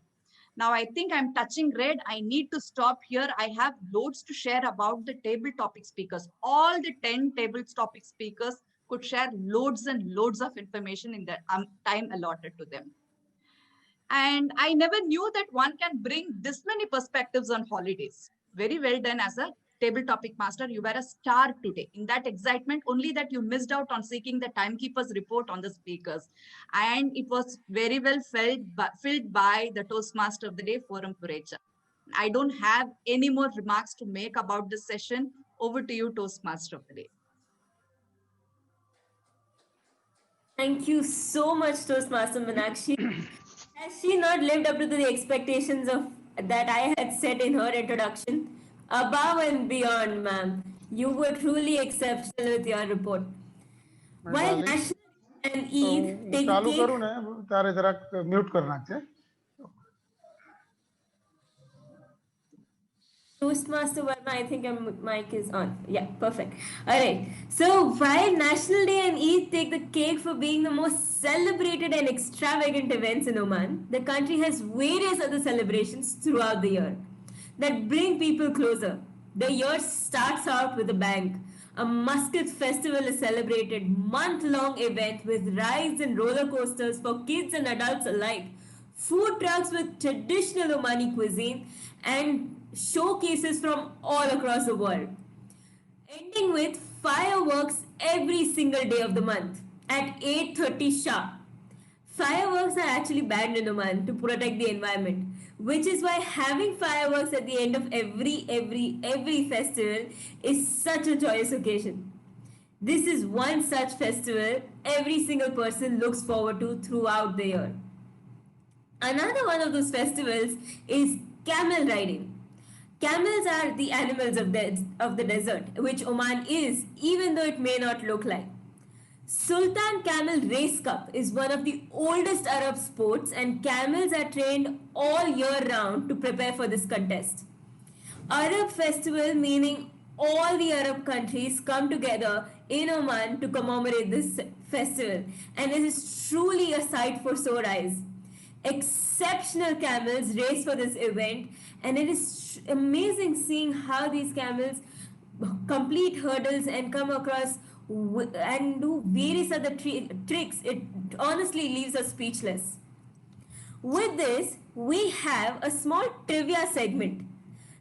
Now, I think I'm touching red. I need to stop here. I have loads to share about the table topic speakers. All the 10 table topic speakers could share loads and loads of information in the time allotted to them. And I never knew that one can bring this many perspectives on holidays. Very well done as a table topic master. You were a star today. In that excitement, only that you missed out on seeking the timekeeper's report on the speakers. And it was very well filled by the Toastmaster of the Day, Forum Purecha. I don't have any more remarks to make about this session. Over to you, Toastmaster of the Day. Thank you so much, Toastmaster Meenakshi. Has she not lived up to the expectations that I had set in her introduction? Above and beyond, ma'am. You were truly exceptional with your report. While National and Eid take चालू करूँ ना तारे जरा mute करना चाहिए. Toastmaster Verma, I think your mic is on. Yeah, perfect. All right. So while National Day and Eid take the cake for being the most celebrated and extravagant events in Oman, the country has various other celebrations throughout the year that bring people closer. The year starts out with a bang. A Muscat festival is celebrated, month-long event with rides and roller coasters for kids and adults alike, food trucks with traditional Omani cuisine, and showcases from all across the world. Ending with fireworks every single day of the month at 8:30 sharp. Fireworks are actually banned in Oman to protect the environment, which is why having fireworks at the end of every festival is such a joyous occasion. This is one such festival every single person looks forward to throughout the year. Another one of those festivals is camel riding. Camels are the animals of the desert, which Oman is, even though it may not look like. Sultan Camel Race Cup is one of the oldest Arab sports, and camels are trained all year round to prepare for this contest. Arab Festival, meaning all the Arab countries come together in Oman to commemorate this festival, and it is truly a sight for sore eyes. Exceptional camels race for this event, and it is amazing seeing how these camels complete hurdles and come across and do various other tricks. It honestly leaves us speechless. With this, we have a small trivia segment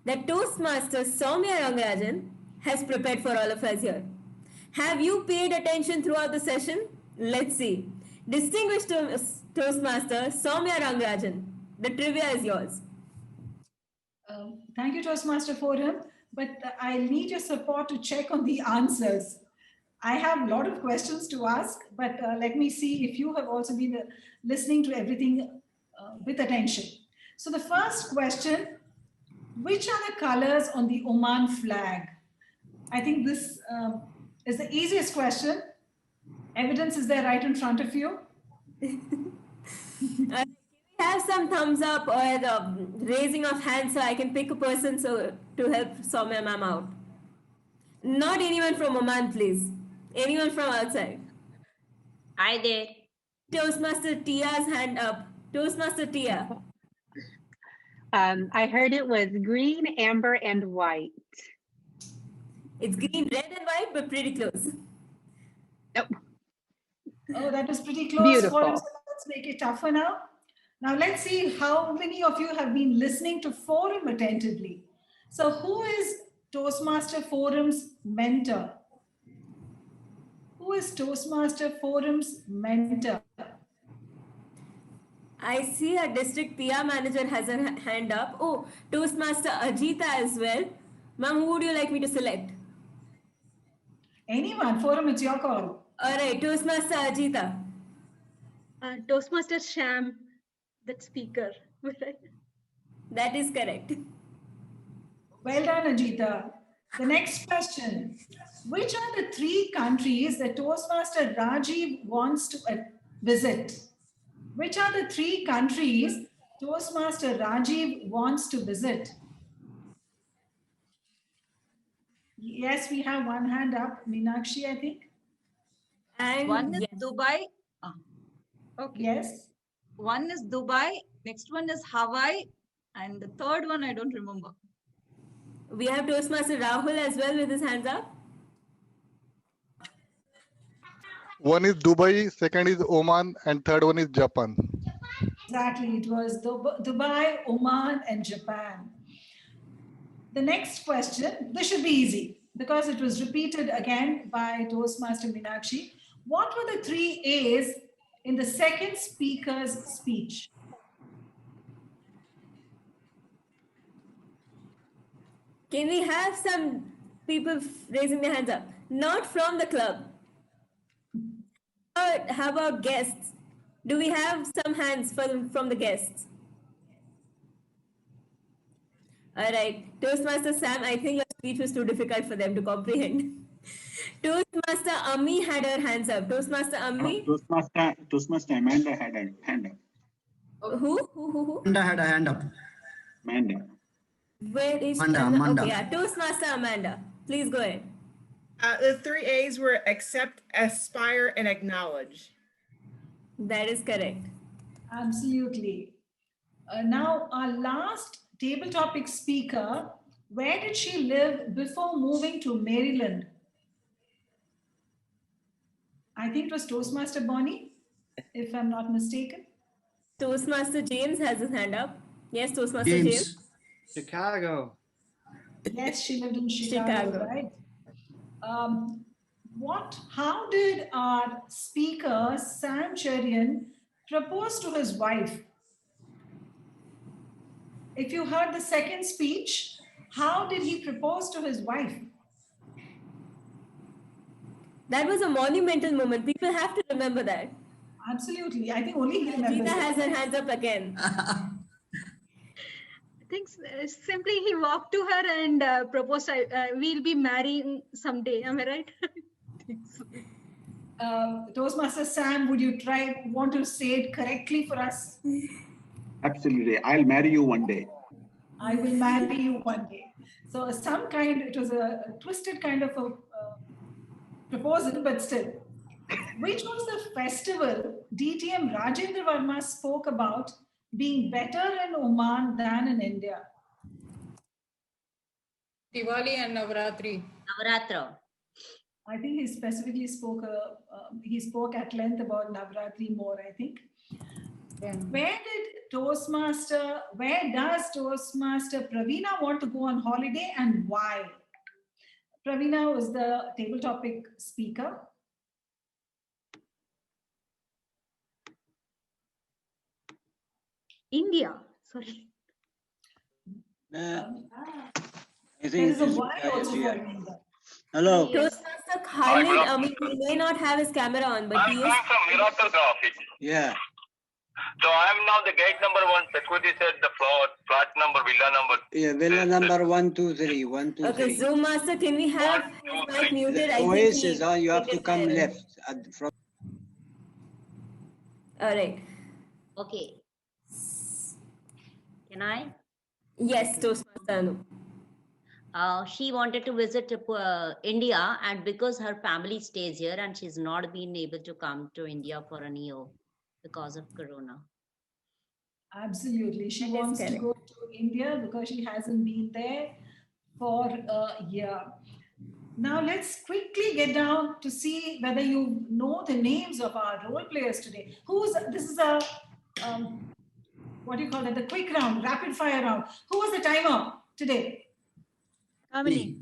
that Toastmaster Soumya Rangarajan has prepared for all of us here. Have you paid attention throughout the session? Let's see. Distinguished Toastmaster Soumya Rangarajan, the trivia is yours. Thank you, Toastmaster Forum. but I need your support to check on the answers. I have a lot of questions to ask, but let me see if you have also been listening to everything with attention. So the first question, which are the colors on the Oman flag? I think this is the easiest question. Evidence is there right in front of you. Can we have some thumbs up or raising of hands so I can pick a person to help Soumya ma'am out? Not anyone from Oman, please. Anyone from outside. I did. Toastmaster Tia's hand up. Toastmaster Tia. I heard it was green, amber, and white. It's green, red, and white, but pretty close. Nope. Oh, that was pretty close. Beautiful. Let's make it tougher now. Now let's see how many of you have been listening to Forum attentively. So who is Toastmaster Forum's mentor? Who is Toastmaster Forum's mentor? I see a district PR manager has a hand up. Oh, Toastmaster Ajita as well. Ma'am, who would you like me to select? Anyone. Forum, it's your call. All right, Toastmaster Ajita. Toastmaster Sham, that speaker. That is correct. Well done, Ajita. The next question. Which are the 3 countries that Toastmaster Rajiv wants to visit? Which are the 3 countries Toastmaster Rajiv wants to visit? Yes, we have one hand up. Meenakshi, I think. And one is Dubai. Okay. Yes. One is Dubai. Next one is Hawaii. And the third one, I don't remember. We have Toastmaster Rahul as well with his hands up. One is Dubai, second is Oman, and third one is Japan. Exactly. It was Dubai, Oman, and Japan. The next question, this should be easy because it was repeated again by Toastmaster Meenakshi. What were the 3 A's in the second speaker's speech? Can we have some people raising their hands up? Not from the club. How about guests? Do we have some hands from the guests? All right. Toastmaster Sam, I think your speech was too difficult for them to comprehend. Toastmaster Ami had her hands up. Toastmaster Ami? Toastmaster Amanda had a hand up. Who? Amanda had a hand up. Amanda. Where is Amanda. Okay, yeah. Toastmaster Amanda. Please go ahead. The 3 A's were accept, aspire, and acknowledge. That is correct. Absolutely. Now, our last table topic speaker, where did she live before moving to Maryland? I think it was Toastmaster Bonnie, if I'm not mistaken. Toastmaster James has his hand up. Yes, Toastmaster James. Chicago. Yes, she lived in Chicago. Right? How did our speaker, Sam Cherian, propose to his wife? If you heard the second speech, how did he propose to his wife? That was a monumental moment. People have to remember that. Absolutely. I think only he remembers. Gita has her hands up again. I think simply he walked to her and proposed, we'll be marrying someday. Am I right? Toastmaster Sam, would you want to say it correctly for us? Absolutely. I'll marry you one day. I will marry you one day. So it was a twisted kind of a proposal, but still. Which was the festival DTM Rajendra Verma spoke about being better in Oman than in India? Diwali and Navratri. Navratra. I think he specifically spoke at length about Navratri more, I think. Yeah. Where does Toastmaster Praveena want to go on holiday and why? Praveena was the table topic speaker. India, sorry. There is a Y also for India. Hello. Toastmaster Khalid, I mean, he may not have his camera on, but he is. I'm from Miracle Graphics. Yeah. So I'm now the gate number 1. Security said the flat number, villa number. Yeah, villa number 123. 123. Okay, Zoom Master, can we have his mic muted? I think Voice he is on. You have to come left. From. All right. Okay. Can I? Yes, Toastmaster Anu. She wanted to visit India, and because her family stays here and she's not been able to come to India for a year because of Corona. Absolutely. She wants to go to India because she hasn't been there for a year. Now let's quickly get down to see whether you know the names of our role players today. This is a, what do you call that? The quick round, rapid fire round. Who was the timer today? Kamini.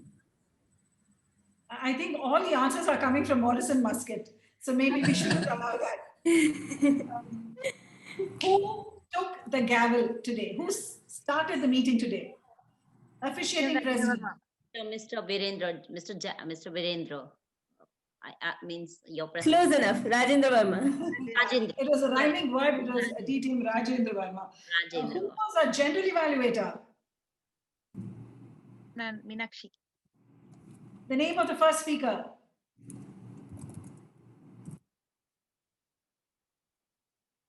I think all the answers are coming from Morrison Muscat. So maybe we shouldn't allow that. Who took the gavel today? Who started the meeting today? Officiating president. Mr. Virendra, Mr. Virendra. Means your president. Close enough. Rajendra Verma. Rajendra. It was a rhyming word. It was a D-team Rajendra Verma. Who was our general evaluator? Meenakshi. The name of the first speaker?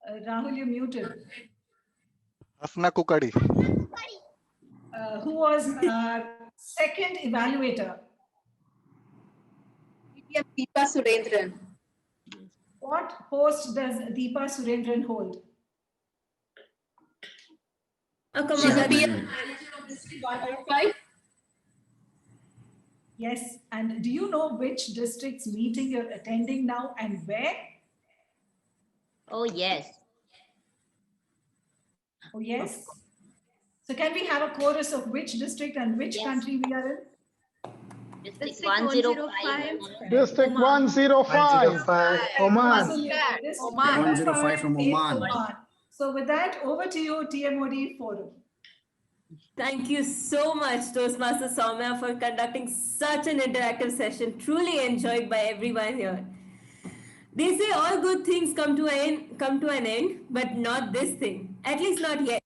Rahul, you're muted. Asna Kukadi. Who was our second evaluator? Deepa Surendran. What post does Deepa Surendran hold? Oh, come She's on. a District 105. Yes, and do you know which district's meeting you're attending now and where? Oh, yes. Oh, yes. So can we have a chorus of which district and which country we are in? District 105. District 105. Oman. District 105 from Oman. So with that, over to you, TMOD Forum. Thank you so much, Toastmaster Soumya, for conducting such an interactive session. Truly enjoyed by everyone here. They say all good things come to an end, but not this thing. At least not yet.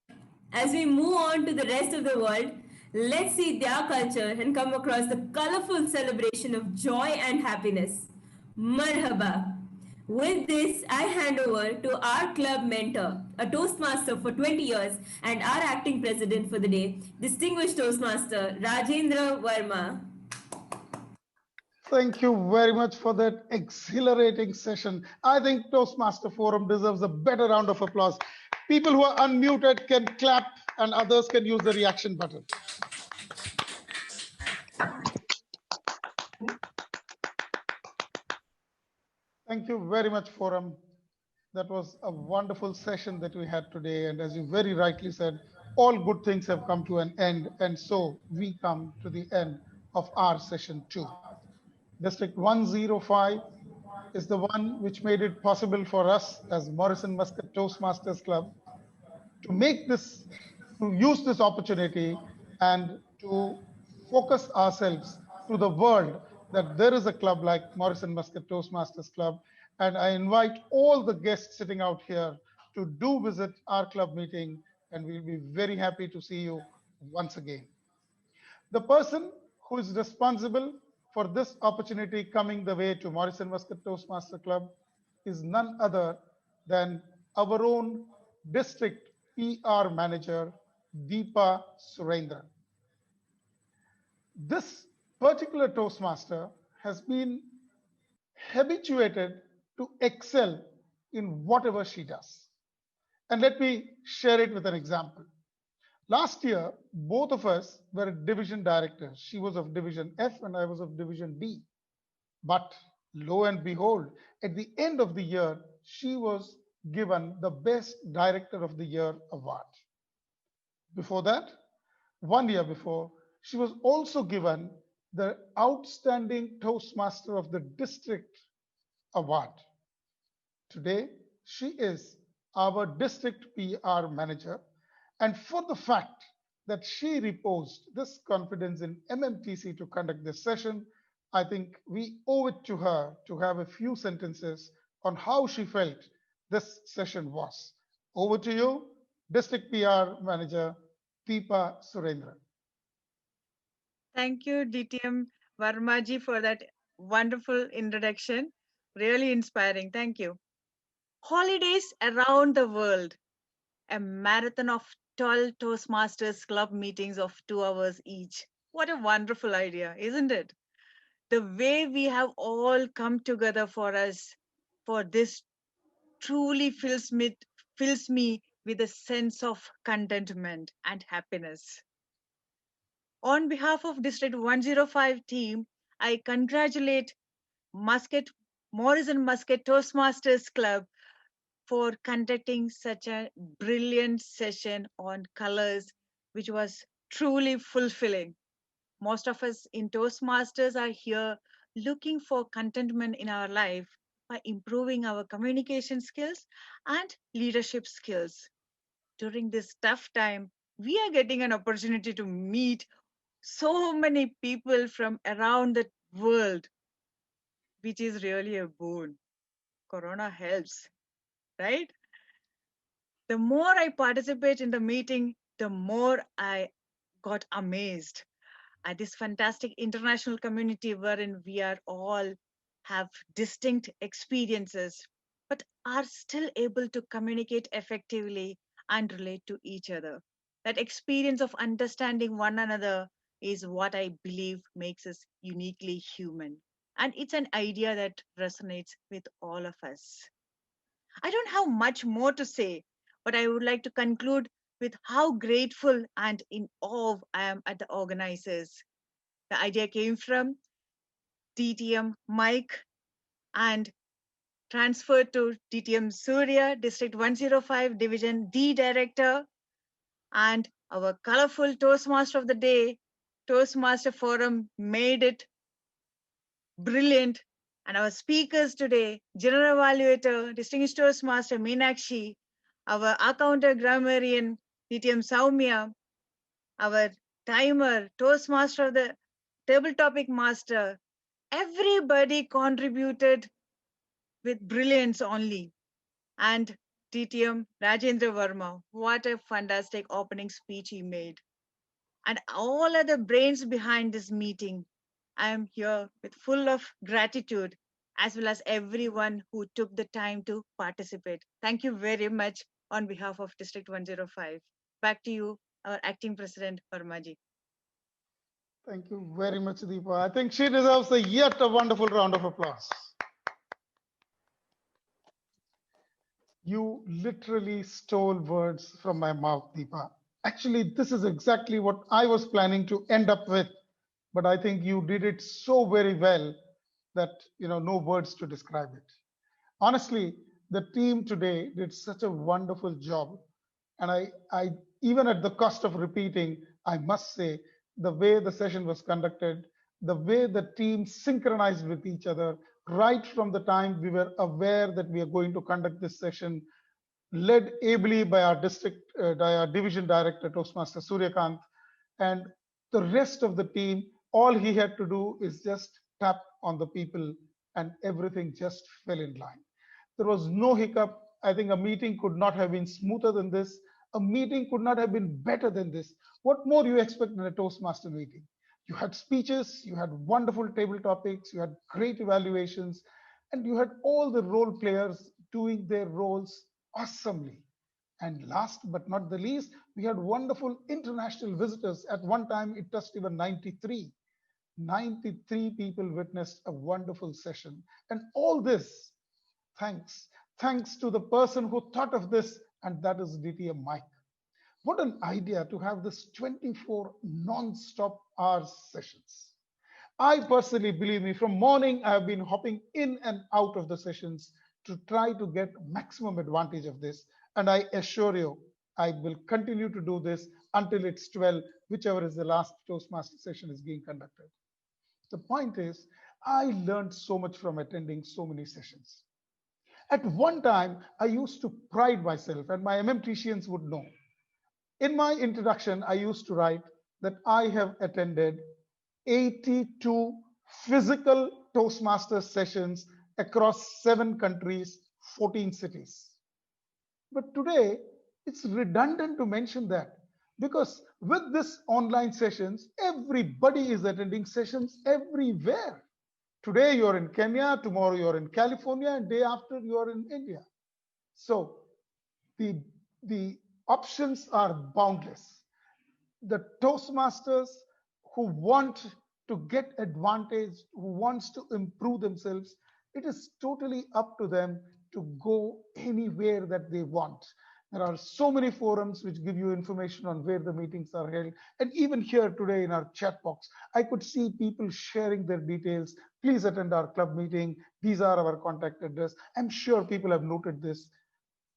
As we move on to the rest of the world, let's see their culture and come across the colorful celebration of joy and happiness. Marhaba. With this, I hand over to our club mentor, a Toastmaster for 20 years and our acting president for the day, distinguished Toastmaster Rajendra Verma. Thank you very much for that exhilarating session. I think Toastmaster Forum deserves a better round of applause. People who are unmuted can clap and others can use the reaction button. Thank you very much, Forum. That was a wonderful session that we had today. And as you very rightly said, all good things have come to an end. And so we come to the end of our session too. District 105 is the one which made it possible for us as Morrison Muscat Toastmasters Club to use this opportunity and to focus ourselves to the world that there is a club like Morrison Muscat Toastmasters Club. And I invite all the guests sitting out here to do visit our club meeting, and we'll be very happy to see you once again. The person who is responsible for this opportunity coming the way to Morrison Muscat Toastmaster Club is none other than our own district PR manager, Deepa Surendran. This particular Toastmaster has been habituated to excel in whatever she does. And let me share it with an example. Last year, both of us were division directors. She was of Division F and I was of Division D. But lo and behold, at the end of the year, she was given the Best Director of the Year award. Before that, 1 year before, she was also given the Outstanding Toastmaster of the District award. Today, she is our district PR manager. And for the fact that she reposed this confidence in MMTC to conduct this session, I think we owe it to her to have a few sentences on how she felt this session was. Over to you, District PR Manager Deepa Surendran. Thank you, DTM Varmaji, for that wonderful introduction. Really inspiring. Thank you. Holidays around the world, a marathon of 12 Toastmasters club meetings of 2 hours each. What a wonderful idea, isn't it? The way we have all come together for us for this truly fills me with a sense of contentment and happiness. On behalf of District 105 team, I congratulate Muscat, Morrison Muscat Toastmasters Club for conducting such a brilliant session on colors, which was truly fulfilling. Most of us in Toastmasters are here looking for contentment in our life by improving our communication skills and leadership skills. During this tough time, we are getting an opportunity to meet so many people from around the world, which is really a boon. Corona helps, right? The more I participate in the meeting, the more I got amazed at this fantastic international community wherein we are all have distinct experiences, but are still able to communicate effectively and relate to each other. That experience of understanding one another is what I believe makes us uniquely human. And it's an idea that resonates with all of us. I don't have much more to say, but I would like to conclude with how grateful and in awe I am at the organizers. The idea came from DTM Mike and transferred to DTM Surya, District 105 Division D Director, and our colorful Toastmaster of the Day, Toastmaster Forum made it brilliant. And our speakers today, General Evaluator, Distinguished Toastmaster Meenakshi, our accountant grammarian, DTM Saumya, our timer, Toastmaster of the Table Topic Master, everybody contributed with brilliance only. And DTM Rajendra Verma, what a fantastic opening speech he made. And all other brains behind this meeting. I am here with full of gratitude, as well as everyone who took the time to participate. Thank you very much on behalf of District 105. Back to you, our Acting President, Vermaji. Thank you very much, Deepa. I think she deserves yet a wonderful round of applause. You literally stole words from my mouth, Deepa. Actually, this is exactly what I was planning to end up with, but I think you did it so very well that no words to describe it. Honestly, the team today did such a wonderful job, and I even at the cost of repeating, I must say the way the session was conducted, the way the team synchronized with each other, right from the time we were aware that we are going to conduct this session, led ably by our division director, Toastmaster Suryakant, and the rest of the team. All he had to do is just tap on the people, and everything just fell in line. There was no hiccup. I think a meeting could not have been smoother than this. A meeting could not have been better than this. What more you expect in a Toastmaster meeting? You had speeches, you had wonderful table topics, you had great evaluations, and you had all the role players doing their roles awesomely. And last but not the least, we had wonderful international visitors. At one time, it touched even 93. 93 people witnessed a wonderful session. And all this, thanks to the person who thought of this, and that is DTM Mike. What an idea to have this 24 non-stop hours sessions. I personally, believe me, from morning I have been hopping in and out of the sessions to try to get maximum advantage of this. And I assure you, I will continue to do this until it's 12, whichever is the last Toastmaster session is being conducted. The point is, I learned so much from attending so many sessions. At one time, I used to pride myself, and my MMTCians would know. In my introduction, I used to write that I have attended 82 physical Toastmaster sessions across 7 countries, 14 cities. But today, it's redundant to mention that because with this online sessions, everybody is attending sessions everywhere. Today you're in Kenya, tomorrow you're in California, and day after you're in India. So the options are boundless. The Toastmasters who want to get advantage, who wants to improve themselves, it is totally up to them to go anywhere that they want. There are so many forums which give you information on where the meetings are held. And even here today in our chat box, I could see people sharing their details. Please attend our club meeting. These are our contact address. I'm sure people have noted this,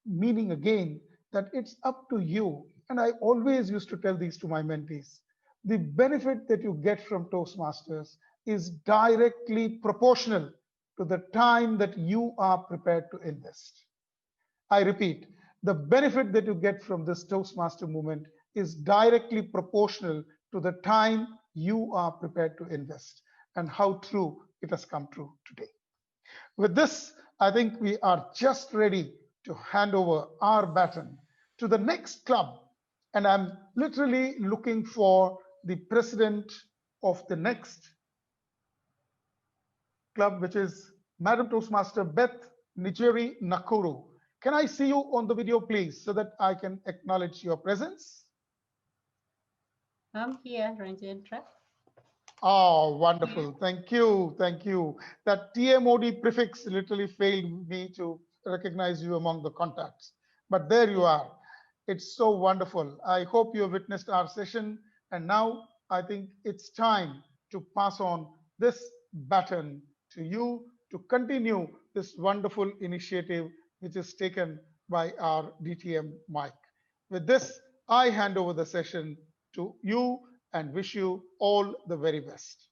meaning again that it's up to you. And I always used to tell these to my mentees. The benefit that you get from Toastmasters is directly proportional to the time that you are prepared to invest. I repeat, the benefit that you get from this Toastmaster movement is directly proportional to the time you are prepared to invest, and how true it has come true today. With this, I think we are just ready to hand over our baton to the next club. And I'm literally looking for the president of the next club, which is Madam Toastmaster Beth Nijeri Nakuru. Can I see you on the video, please, so that I can acknowledge your presence? I'm here, Ranjendra. Oh, wonderful. Thank you. Thank you. That TMOD prefix literally failed me to recognize you among the contacts. But there you are. It's so wonderful. I hope you have witnessed our session. And now I think it's time to pass on this baton to you to continue this wonderful initiative which is taken by our DTM Mike. With this, I hand over the session to you and wish you all the very best.